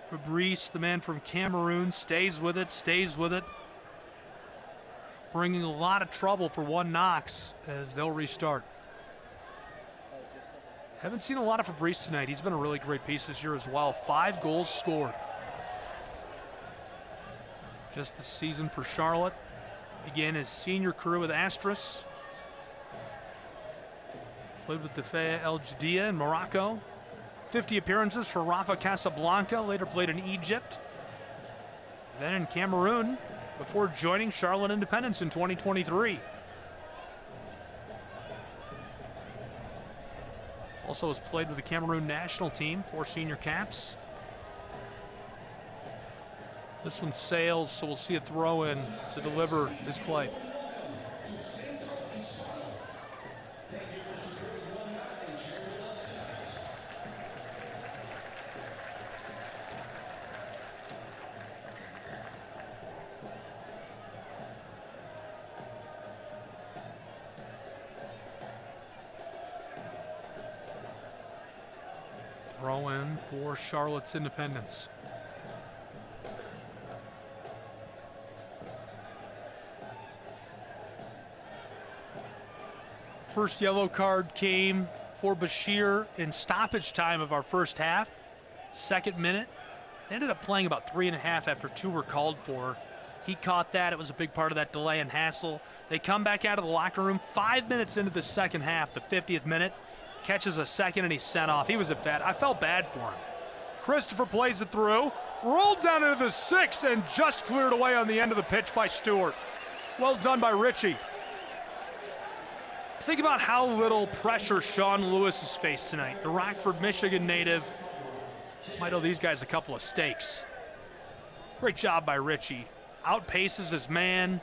Fabrice, the man from Cameroon, stays with it. Bringing a lot of trouble for One Knox as they'll restart. Haven't seen a lot of Fabrice tonight. He's been a really great piece this year as well. 5 goals scored. Just this season for Charlotte. Began his senior career with Astras. Played with Defea El Jadida in Morocco. 50 appearances for Rafa Casablanca. Later played in Egypt. Then in Cameroon before joining Charlotte Independence in 2023. Also has played with the Cameroon national team, 4 senior caps. This one sails, so we'll see a throw in to deliver his play. Throw in for Charlotte's Independence. First yellow card came for Bashir in stoppage time of our first half. 2nd minute. They ended up playing about 3.5 after 2 were called for. He caught that. It was a big part of that delay and hassle. They come back out of the locker room 5 minutes into the second half, the 50th minute. Catches a second and he's sent off. He was at bat. I felt bad for him. Christopher plays it through. Rolled down into the 6 and just cleared away on the end of the pitch by Stewart. Well done by Richie. Think about how little pressure Sean Lewis has faced tonight. The Rockford, Michigan native might owe these guys a couple of steaks. Great job by Richie. Outpaces his man,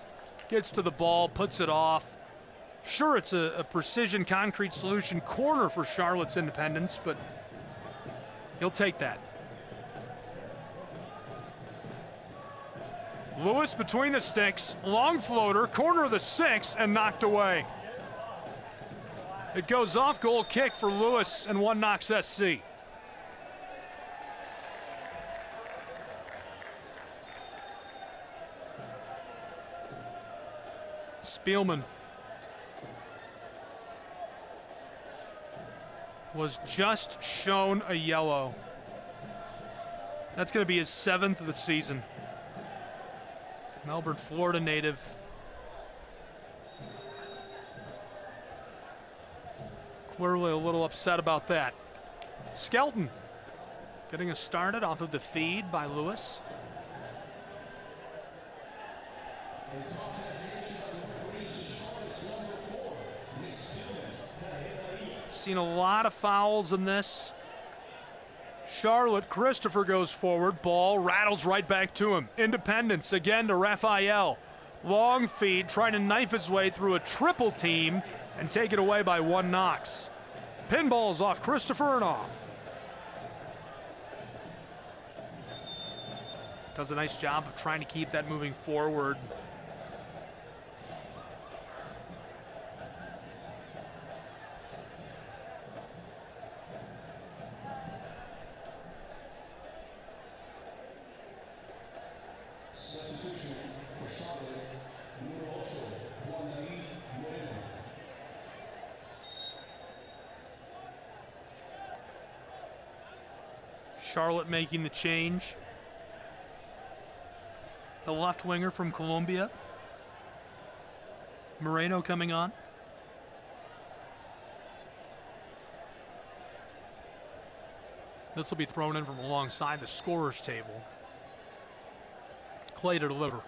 gets to the ball, puts it off. Sure, it's a precision concrete solution corner for Charlotte's Independence, but he'll take that. Lewis between the sticks, long floater, corner of the 6, and knocked away. It goes off, goal kick for Lewis and One Knox SC. Spielman was just shown a yellow. That's going to be his 7th of the season. Melbourne, Florida native. Clearly a little upset about that. Skelton getting us started off of the feed by Lewis. Seen a lot of fouls in this. Charlotte, Christopher goes forward. Ball rattles right back to him. Independence again to Raphael. Long feed, trying to knife his way through a triple team and take it away by one Knox. Pinball is off Christopher and off. Does a nice job of trying to keep that moving forward. Charlotte making the change. The left winger from Colombia. Moreno coming on. This will be thrown in from alongside the scorer's table. Clay to deliver.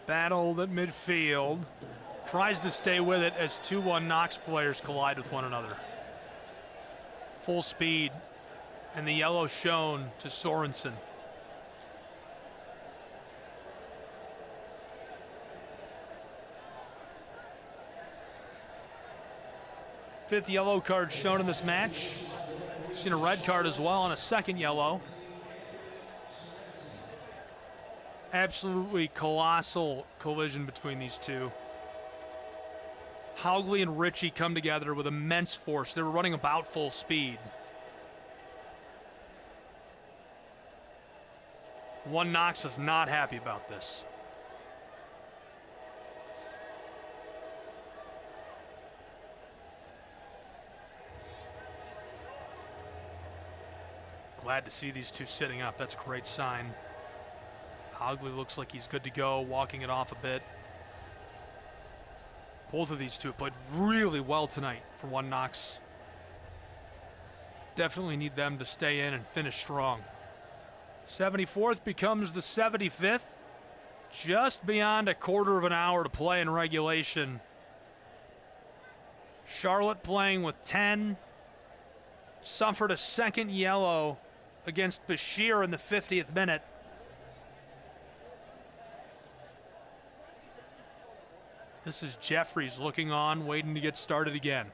Battled at midfield. Tries to stay with it as 2-1 Knox players collide with one another. Full speed, and the yellow shown to Sorensen. Fifth yellow card shown in this match. We've seen a red card as well and a second yellow. Absolutely colossal collision between these two. Haugley and Ritchie come together with immense force. They were running about full speed. One Knox is not happy about this. Glad to see these two sitting up. That's a great sign. Haugley looks like he's good to go, walking it off a bit. Both of these two played really well tonight for one Knox. Definitely need them to stay in and finish strong. 74th becomes the 75th. Just beyond a quarter of an hour to play in regulation. Charlotte playing with 10. Suffered a second yellow against Bashir in the 50th minute. This is Jeffries looking on, waiting to get started again.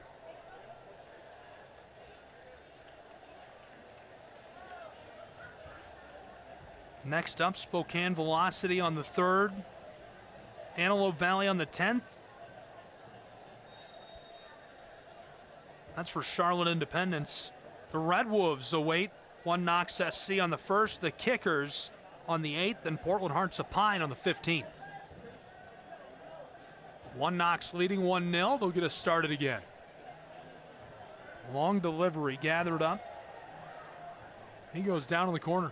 Next up, Spokane Velocity on the 3rd. Antelope Valley on the 10th. That's for Charlotte Independence. The Red Wolves await one Knox SC on the 1st, the Kickers on the 8th, and Portland Hearts of Pine on the 15th. One Knox leading 1-0. They'll get us started again. Long delivery gathered up. He goes down in the corner.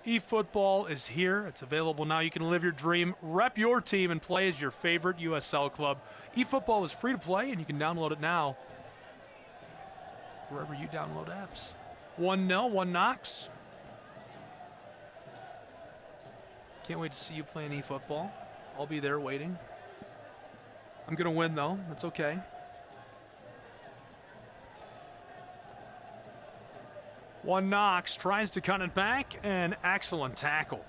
eFootball is here. It's available now. You can live your dream, rep your team, and play as your favorite USL club. eFootball is free to play, and you can download it now wherever you download apps. 1-0, one Knox. Can't wait to see you playing eFootball. I'll be there waiting. I'm going to win, though. That's okay. One Knox tries to cut it back, and excellent tackle.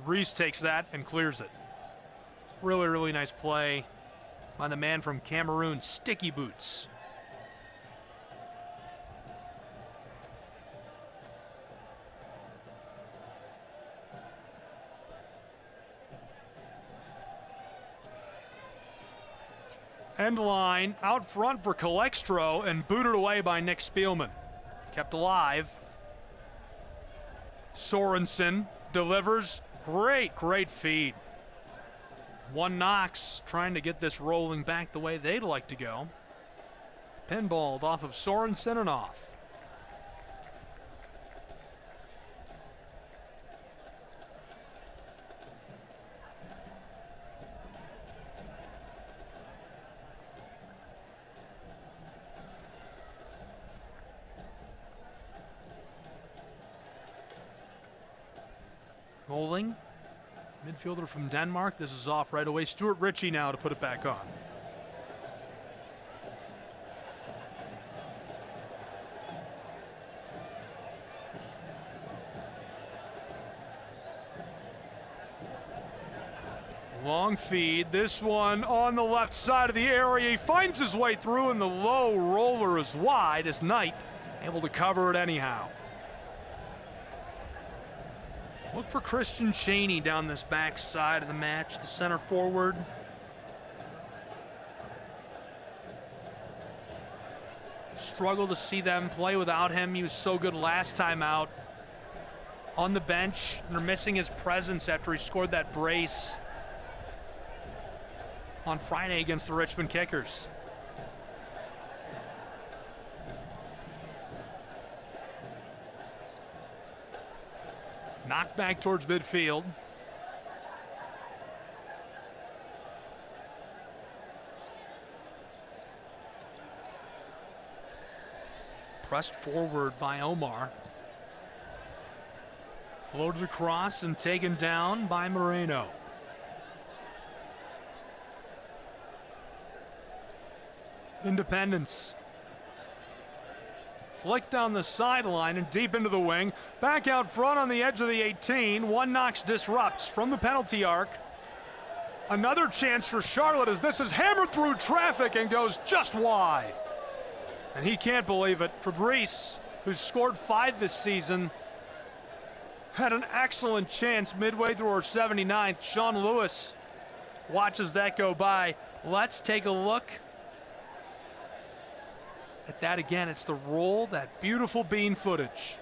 Reese takes that and clears it. Really, really nice play by the man from Cameroon, Sticky Boots. End line out front for Calextro and booted away by Nick Spielman. Kept alive. Sorensen delivers. Great, great feed. One Knox trying to get this rolling back the way they'd like to go. Pinballed off of Sorensen and off. Rolling. Midfielder from Denmark. This is off right away. Stuart Ritchie now to put it back on. Long feed. This one on the left side of the area. He finds his way through, and the low roller is wide as Knight able to cover it anyhow. Look for Christian Cheney down this back side of the match, the center forward. Struggle to see them play without him. He was so good last time out. On the bench, they're missing his presence after he scored that brace on Friday against the Richmond Kickers. Knocked back towards midfield. Pressed forward by Omar. Floated across and taken down by Moreno. Independence. Flick down the sideline and deep into the wing. Back out front on the edge of the 18. One Knox disrupts from the penalty arc. Another chance for Charlotte as this is hammered through traffic and goes just wide. And he can't believe it. Fabrice, who's scored 5 this season, had an excellent chance midway through our 79th. Sean Lewis watches that go by. Let's take a look at that again. It's the roll, that beautiful bean footage.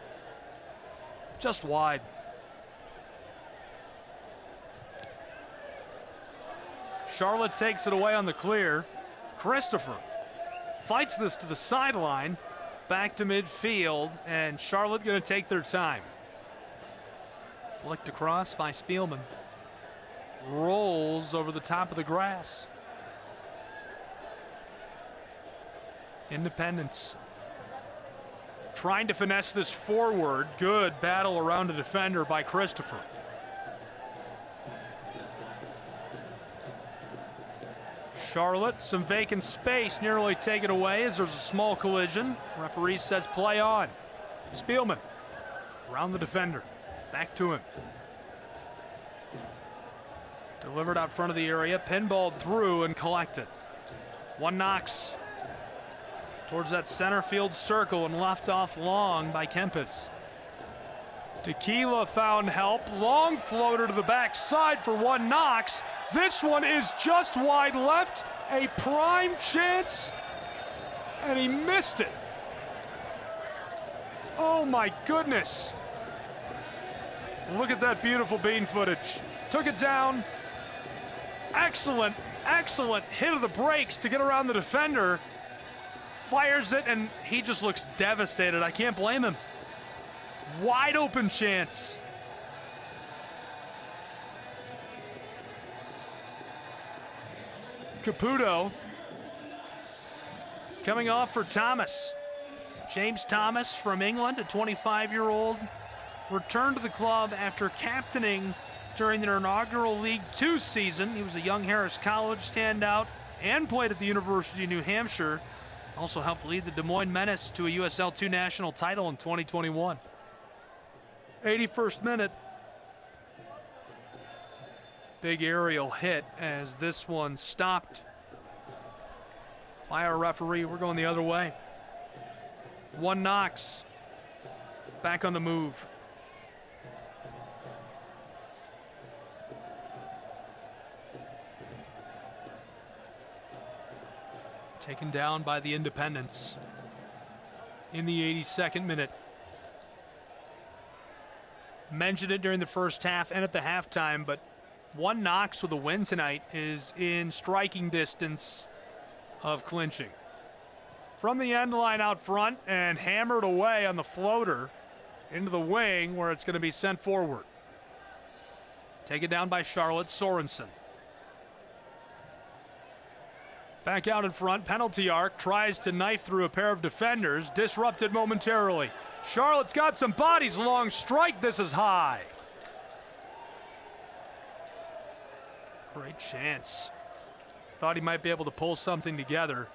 Just wide. Charlotte takes it away on the clear. Christopher fights this to the sideline, back to midfield, and Charlotte going to take their time. Flicked across by Spielman. Rolls over the top of the grass. Independence trying to finesse this forward. Good battle around a defender by Christopher. Charlotte, some vacant space, nearly taken away as there's a small collision. Referee says play on. Spielman around the defender, back to him. Delivered out front of the area, pinballed through and collected. One Knox towards that center field circle and left off long by Kempis. Tequila found help. Long floater to the backside for One Knox. This one is just wide left. A prime chance. And he missed it. Oh my goodness. Look at that beautiful bean footage. Took it down. Excellent, excellent hit of the brakes to get around the defender. Fires it, and he just looks devastated. I can't blame him. Wide open chance. Caputo coming off for Thomas. James Thomas from England, a 25-year-old, returned to the club after captaining during their inaugural League Two season. He was a young Harris College standout and played at the University of New Hampshire. Also helped lead the Des Moines Menace to a USL 2 national title in 2021. 81st minute. Big aerial hit as this one stopped by our referee. We're going the other way. One Knox back on the move. Taken down by the Independents in the 82nd minute. Mentioned it during the first half and at the halftime, but One Knox with a win tonight is in striking distance of clinching. From the end line out front and hammered away on the floater into the wing where it's going to be sent forward. Taken down by Charlotte. Sorensen. Back out in front, penalty arc, tries to knife through a pair of defenders, disrupted momentarily. Charlotte's got some bodies, long strike, this is high. Great chance. Thought he might be able to pull something together.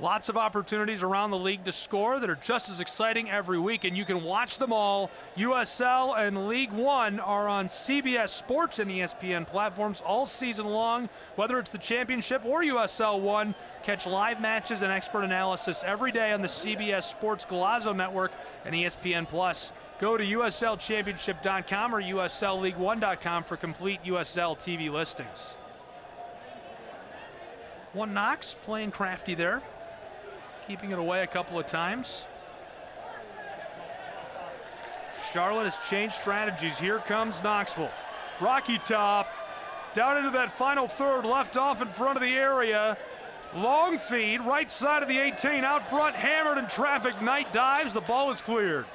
Lots of opportunities around the league to score that are just as exciting every week, and you can watch them all. USL and League One are on CBS Sports and ESPN platforms all season long. Whether it's the championship or USL One, catch live matches and expert analysis every day on the CBS Sports Golazo Network and ESPN Plus. Go to USLChampionship.com or USLLeague1.com for complete USL TV listings. One Knox playing crafty there, keeping it away a couple of times. Charlotte has changed strategies. Here comes Knoxville. Rocky top, down into that final third, left off in front of the area. Long feed, right side of the 18, out front, hammered in traffic. Knight dives, the ball is cleared.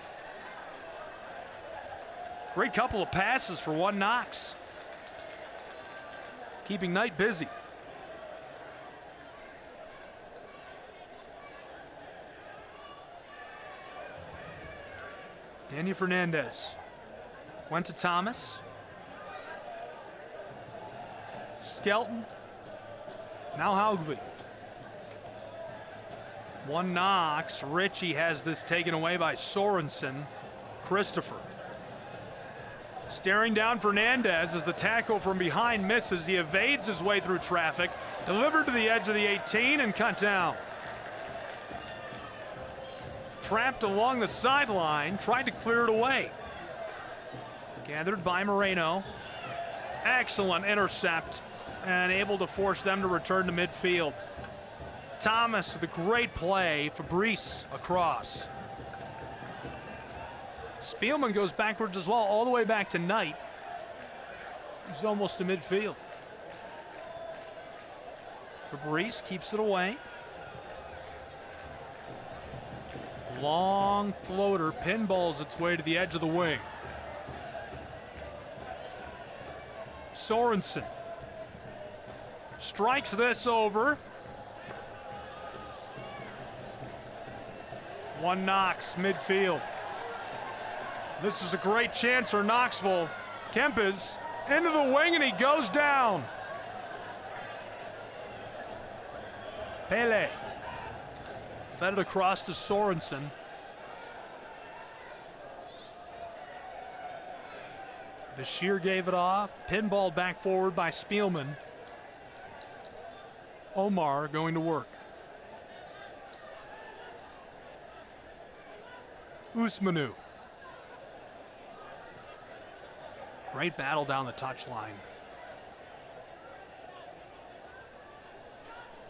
Great couple of passes for One Knox, keeping Knight busy. Daniel Fernandez went to Thomas. Skelton. Now Haugli. One Knox. Ritchie has this taken away by Sorensen. Christopher. Staring down Fernandez as the tackle from behind misses. He evades his way through traffic. Delivered to the edge of the 18 and cut down. Trapped along the sideline, tried to clear it away. Gathered by Moreno. Excellent intercept and able to force them to return to midfield. Thomas with a great play. Fabrice across. Spielman goes backwards as well, all the way back to Knight. He's almost to midfield. Fabrice keeps it away. Long floater, pinballs its way to the edge of the wing. Sorensen strikes this over. One Knox midfield. This is a great chance for Knoxville. Kempes into the wing and he goes down. Pele fed it across to Sorensen. Bashir gave it off. Pinball back forward by Spielman. Omar going to work. Usmanu. Great battle down the touchline.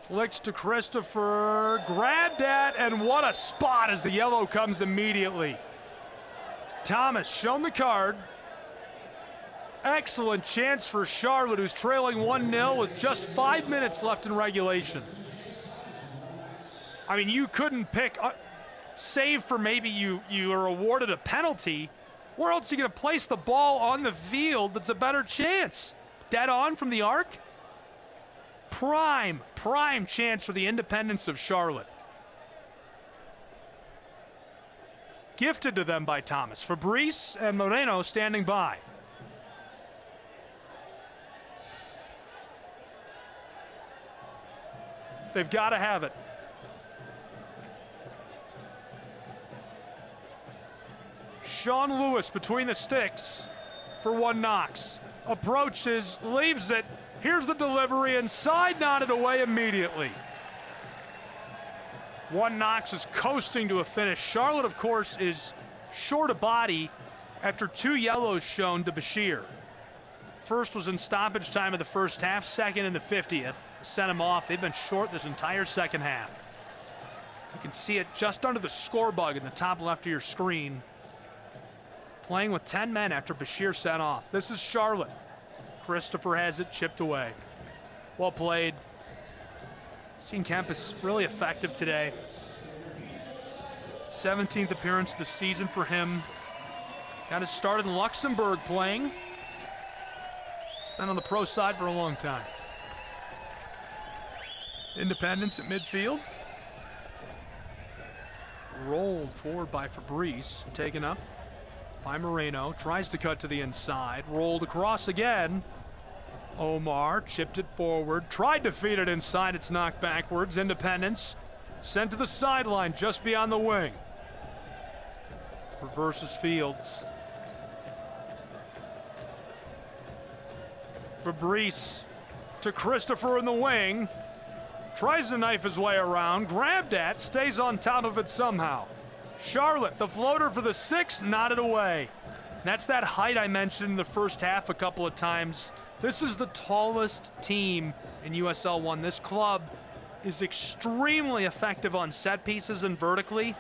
Flicks to Christopher, grabbed at, and what a spot as the yellow comes immediately. Thomas shown the card. Excellent chance for Charlotte, who's trailing 1-0 with just 5 minutes left in regulation. I mean, you couldn't pick, save for maybe you are awarded a penalty. Where else are you going to place the ball on the field that's a better chance? Dead on from the arc? Prime chance for the independence of Charlotte. Gifted to them by Thomas. Fabrice and Moreno standing by. They've got to have it. Sean Lewis between the sticks for One Knox. Approaches, leaves it. Here's the delivery and side knotted away immediately. One Knox is coasting to a finish. Charlotte, of course, is short of body after 2 yellows shown to Bashir. First was in stoppage time of the first half, second in the 50th. Sent him off. They've been short this entire second half. You can see it just under the score bug in the top left of your screen. Playing with 10 men after Bashir sent off. This is Charlotte. Christopher has it chipped away. Well played. Seen Kempes really effective today. 17th appearance this season for him. Got his start in Luxembourg playing. He's been on the pro side for a long time. Independence at midfield. Rolled forward by Fabrice, taken up by Moreno, tries to cut to the inside, rolled across again. Omar chipped it forward, tried to feed it inside, it's knocked backwards. Independence sent to the sideline just beyond the wing. Reverses Fields. Fabrice to Christopher in the wing. Tries to knife his way around, grabbed at, stays on top of it somehow. Charlotte, the floater for the 6, nodded away. That's that height I mentioned in the first half a couple of times. This is the tallest team in USL 1. This club is extremely effective on set pieces and vertically.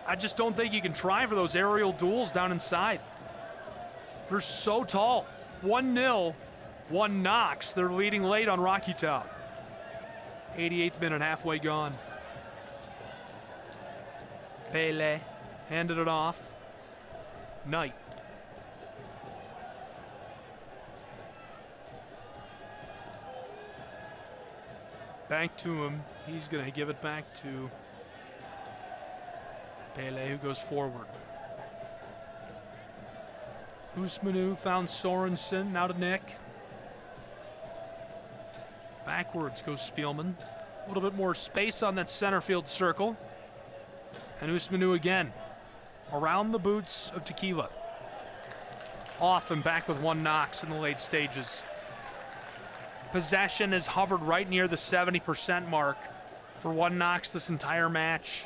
I just don't think you can try for those aerial duels down inside. They're so tall. 1-0, 1 Knox. They're leading late on Rocky Top. 88th minute, halfway gone. Pele handed it off. Knight. Back to him. He's going to give it back to Pele, who goes forward. Usmanu found Sorensen, now to Nick. Backwards goes Spielman. A little bit more space on that center field circle. And Usmanu again. Around the boots of Tequila. Off and back with 1 Knox in the late stages. Possession has hovered right near the 70% mark for 1 Knox this entire match.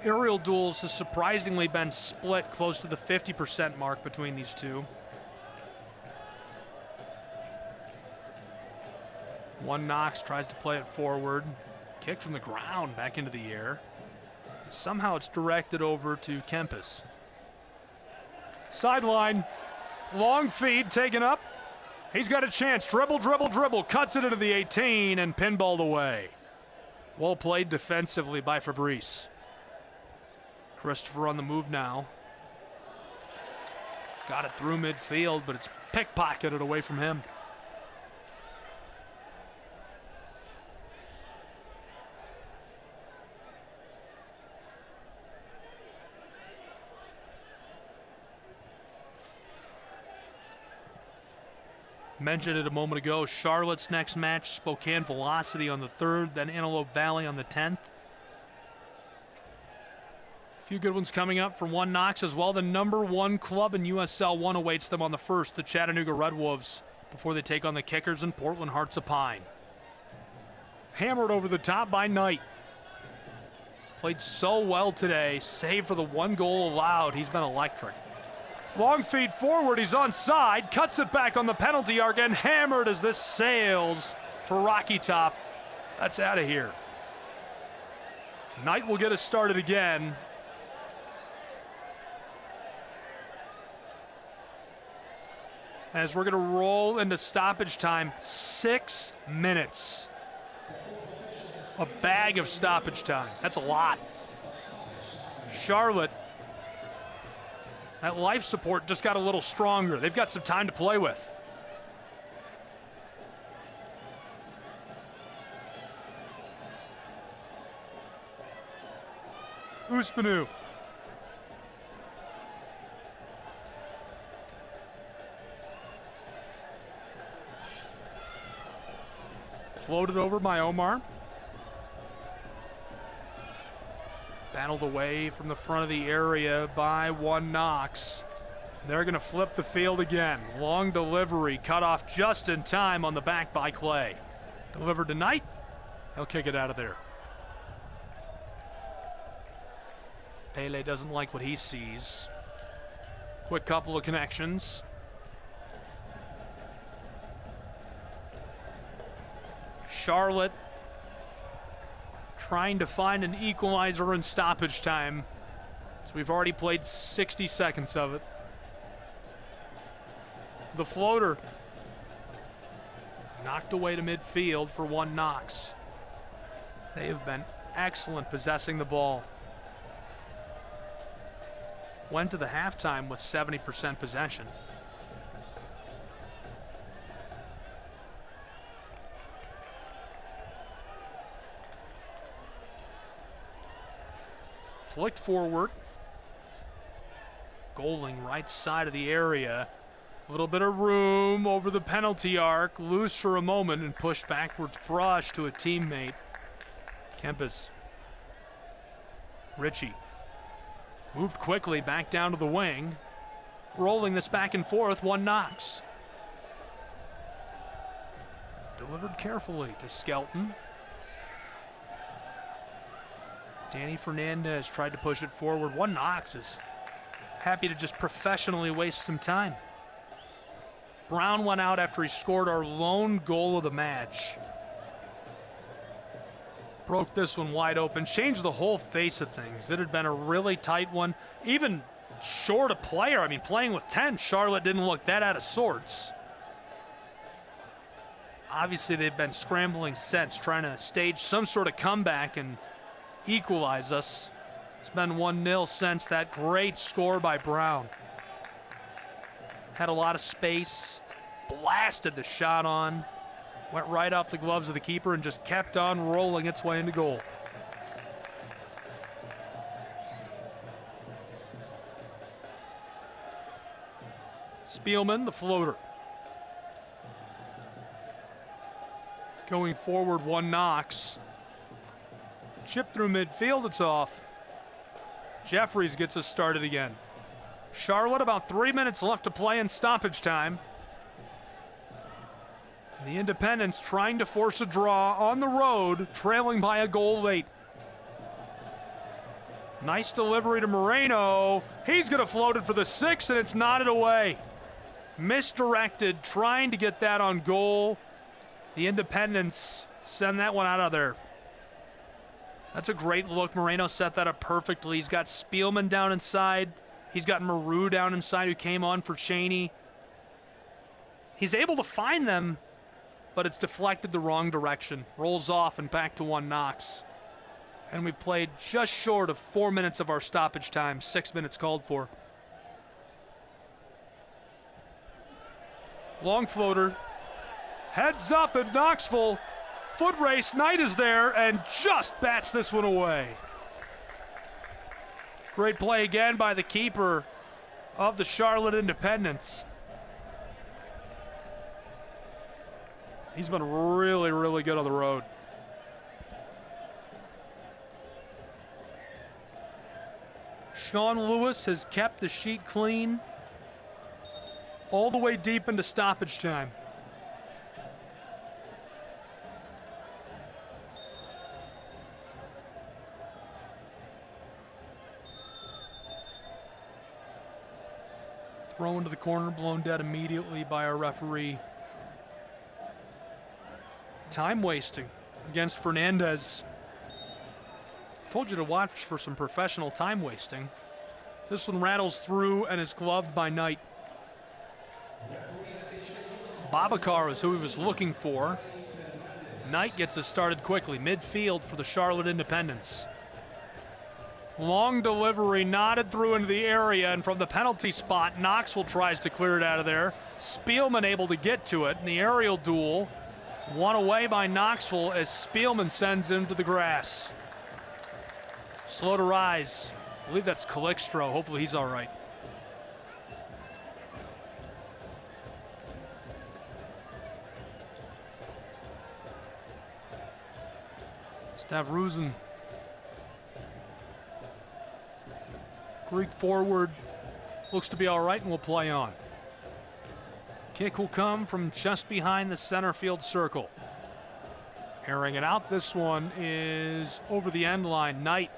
Aerial duels has surprisingly been split close to the 50% mark between these two. 1 Knox tries to play it forward. Kicked from the ground back into the air. Somehow it's directed over to Kempis. Sideline. Long feed taken up. He's got a chance. Dribble, dribble, dribble. Cuts it into the 18 and pinballed away. Well played defensively by Fabrice. Christopher on the move now. Got it through midfield, but it's pickpocketed away from him. Mentioned it a moment ago, Charlotte's next match, Spokane Velocity on the 3rd, then Antelope Valley on the 10th. A few good ones coming up from 1 Knox as well. The #1 club in USL 1 awaits them on the 1st, the Chattanooga Red Wolves, before they take on the Kickers and Portland Hearts of Pine. Hammered over the top by Knight. Played so well today, save for the 1 goal allowed. He's been electric. Long feed forward, he's onside, cuts it back on the penalty arc and hammered as this sails for Rocky Top. That's out of here. Knight will get us started again. As we're gonna roll into stoppage time, 6 minutes. A bag of stoppage time, that's a lot. Charlotte, that life support just got a little stronger. They've got some time to play with. Usmanu. Floated over by Omar. Battled away from the front of the area by 1 Knox. They're going to flip the field again. Long delivery, cut off just in time on the back by Clay. Delivered to Knight. He'll kick it out of there. Pele doesn't like what he sees. Quick couple of connections. Charlotte trying to find an equalizer in stoppage time. So we've already played 60 seconds of it. The floater knocked away to midfield for 1 Knox. They have been excellent possessing the ball. Went to the halftime with 70% possession. Flicked forward. Goaling right side of the area. A little bit of room over the penalty arc, loose for a moment and pushed backwards brush to a teammate. Kempis. Ritchie. Moved quickly back down to the wing. Rolling this back and forth, one Knox. Delivered carefully to Skelton. Danny Fernandez tried to push it forward. One Knox is happy to just professionally waste some time. Brown went out after he scored our lone goal of the match. Broke this one wide open, changed the whole face of things. It had been a really tight one, even short a player. I mean, playing with 10, Charlotte didn't look that out of sorts. Obviously, they've been scrambling since, trying to stage some sort of comeback and equalize us. It's been 1-0 since that great score by Brown. Had a lot of space, blasted the shot on, went right off the gloves of the keeper and just kept on rolling its way into goal. Spielman, the floater. Going forward, one Knox. Chip through midfield, it's off. Jeffries gets us started again. Charlotte, about 3 minutes left to play in stoppage time. The Independents trying to force a draw on the road, trailing by a goal late. Nice delivery to Moreno. He's going to float it for the 6, and it's knotted away. Misdirected, trying to get that on goal. The Independents send that one out of there. That's a great look. Moreno set that up perfectly. He's got Spielman down inside. He's got Maru down inside who came on for Cheney. He's able to find them, but it's deflected the wrong direction. Rolls off and back to one Knox. And we played just short of 4 minutes of our stoppage time, 6 minutes called for. Long floater. Heads up at Knoxville. Foot race, Knight is there and just bats this one away. Great play again by the keeper of the Charlotte Independents. He's been really, really good on the road. Sean Lewis has kept the sheet clean all the way deep into stoppage time. Thrown to the corner, blown dead immediately by our referee. Time wasting against Fernandez. Told you to watch for some professional time wasting. This one rattles through and is gloved by Knight. Babacar is who he was looking for. Knight gets us started quickly. Midfield for the Charlotte Independents. Long delivery, knotted through into the area, and from the penalty spot, Knoxville tries to clear it out of there. Spielman able to get to it in the aerial duel. Won away by Knoxville as Spielman sends him to the grass. Slow to rise. I believe that's Calixtro. Hopefully he's all right. Stavruzen. Greek forward looks to be all right and will play on. Kick will come from just behind the center field circle. Airing it out, this one is over the end line. Knight,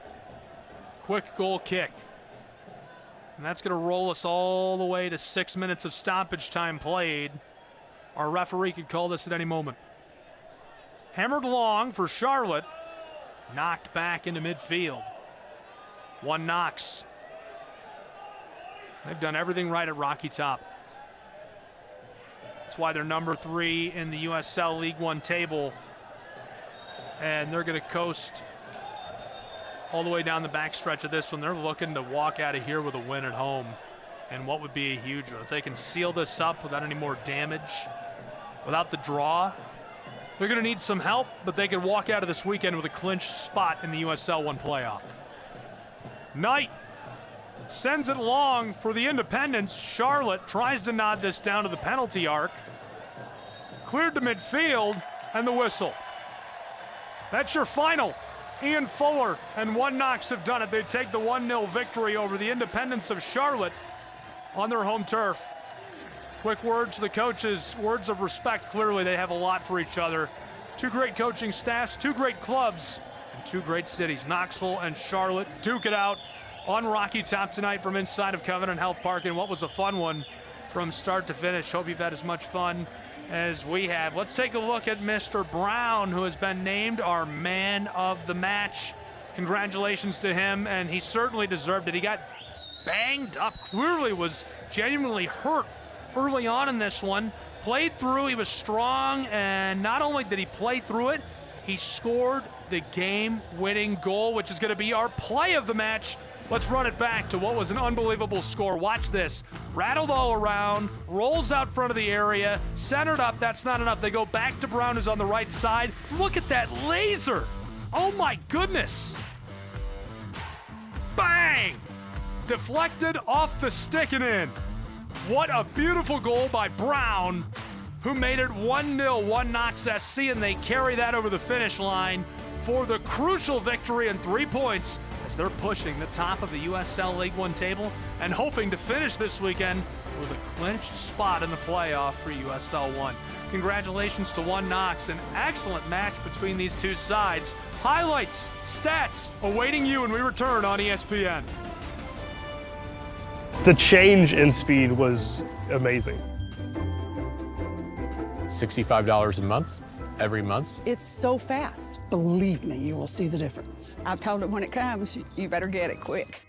quick goal kick. And that's gonna roll us all the way to 6 minutes of stoppage time played. Our referee could call this at any moment. Hammered long for Charlotte. Knocked back into midfield. One Knox. They've done everything right at Rocky Top. That's why they're number 3 in the USL League One table. And they're going to coast all the way down the backstretch of this one. They're looking to walk out of here with a win at home. And what would be a huge one. If they can seal this up without any more damage, without the draw, they're going to need some help, but they can walk out of this weekend with a clinched spot in the USL One playoff. Knight Sends it long for the Independents. Charlotte tries to nod this down to the penalty arc. Cleared to midfield, and the whistle. That's your final. Ian Fuller and One Knox have done it. They take the 1-0 victory over the Independents of Charlotte on their home turf. Quick words to the coaches, words of respect. Clearly they have a lot for each other. Two great coaching staffs, two great clubs, and two great cities. Knoxville and Charlotte duke it out on Rocky Top tonight from inside of Covenant Health Park, and what was a fun one from start to finish. Hope you've had as much fun as we have. Let's take a look at Mr. Brown, who has been named our man of the match. Congratulations to him, and he certainly deserved it. He got banged up, clearly was genuinely hurt early on in this one. Played through, he was strong, and not only did he play through it, he scored the game-winning goal, which is going to be our play of the match. Let's run it back to what was an unbelievable score. Watch this. Rattled all around, rolls out front of the area, centered up. That's not enough. They go back to Brown, who's on the right side. Look at that laser. Oh, my goodness. Bang! Deflected off the stick and in. What a beautiful goal by Brown, who made it 1-0, One Knox SC, and they carry that over the finish line for the crucial victory and 3 points as they're pushing the top of the USL League One table and hoping to finish this weekend with a clinched spot in the playoff for USL One. Congratulations to One Knox, an excellent match between these two sides. Highlights, stats, awaiting you when we return on ESPN. The change in speed was amazing. $65 a month, every month. It's so fast. Believe me, you will see the difference. I've told him when it comes, you better get it quick.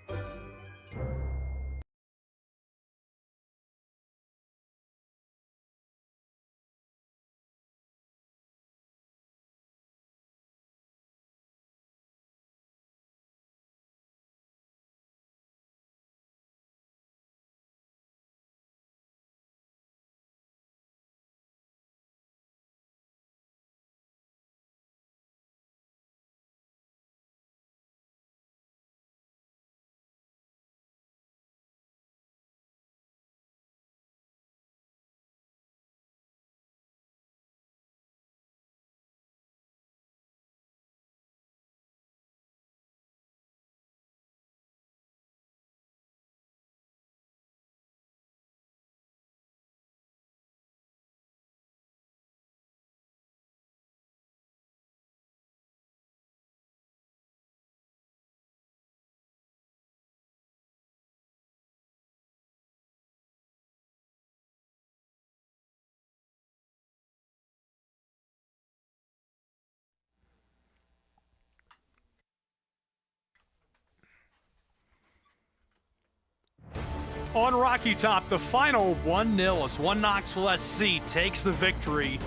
On Rocky Top, the final 1-0 as One Knoxville SC takes the victory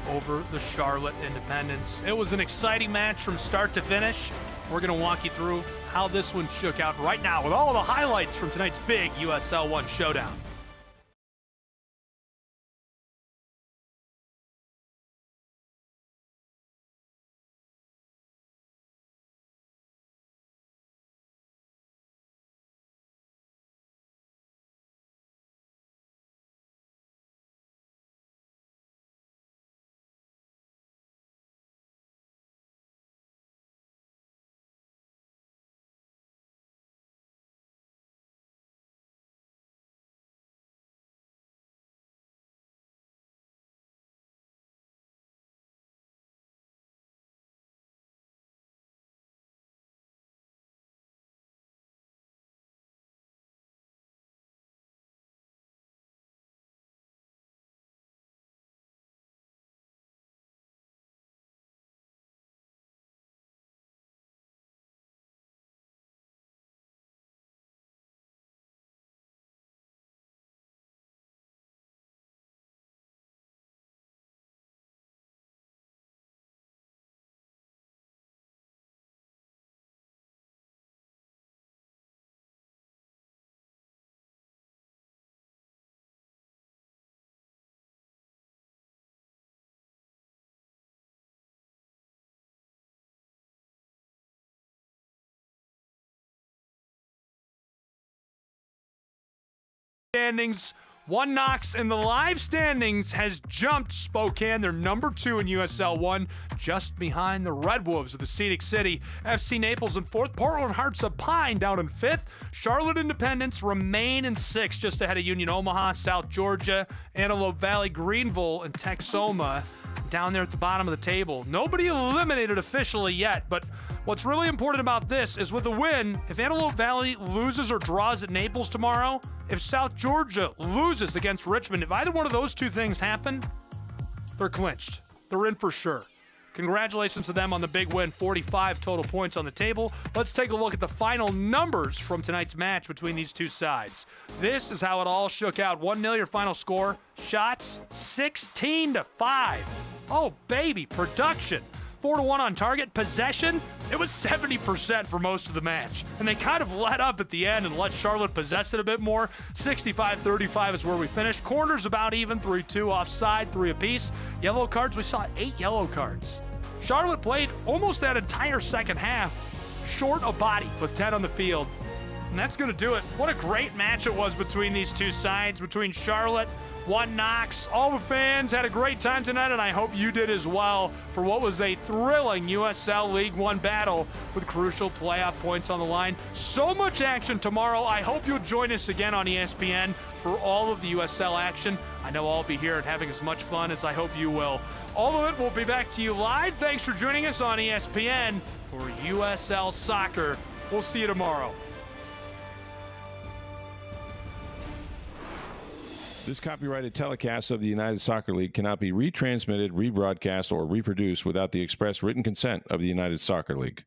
over the Charlotte Independents. It was an exciting match from start to finish. We're going to walk you through how this one shook out right now with all the highlights from tonight's big USL One showdown. standings. One Knox in the live standings has jumped Spokane. They're number 2 in USL 1, just behind the Red Wolves of the Scenic City. FC Naples in 4th. Portland Hearts of Pine down in 5th. Charlotte Independence remain in 6th, just ahead of Union Omaha, South Georgia, Antelope Valley, Greenville, and Texoma down there at the bottom of the table. Nobody eliminated officially yet, but what's really important about this is with a win, if Antelope Valley loses or draws at Naples tomorrow, if South Georgia loses against Richmond, if either one of those two things happen, they're clinched. They're in for sure. Congratulations to them on the big win, 45 total points on the table. Let's take a look at the final numbers from tonight's match between these two sides. This is how it all shook out. 1-0 your final score. Shots, 16-5. Oh, baby, production. 4-1 on target. Possession, it was 70% for most of the match. And they kind of let up at the end and let Charlotte possess it a bit more. 65-35 is where we finished. Corners about even, 3-2 offside, 3 apiece. Yellow cards, we saw 8 yellow cards. Charlotte played almost that entire second half short of body with 10 on the field. And that's going to do it. What a great match it was between these two sides, between Charlotte, One Knox. All the fans had a great time tonight, and I hope you did as well for what was a thrilling USL League One battle with crucial playoff points on the line. So much action tomorrow. I hope you'll join us again on ESPN for all of the USL action. I know I'll be here and having as much fun as I hope you will. All of it will be back to you live. Thanks for joining us on ESPN for USL Soccer. We'll see you tomorrow. This copyrighted telecast of the United Soccer League cannot be retransmitted, rebroadcast, or reproduced without the express written consent of the United Soccer League.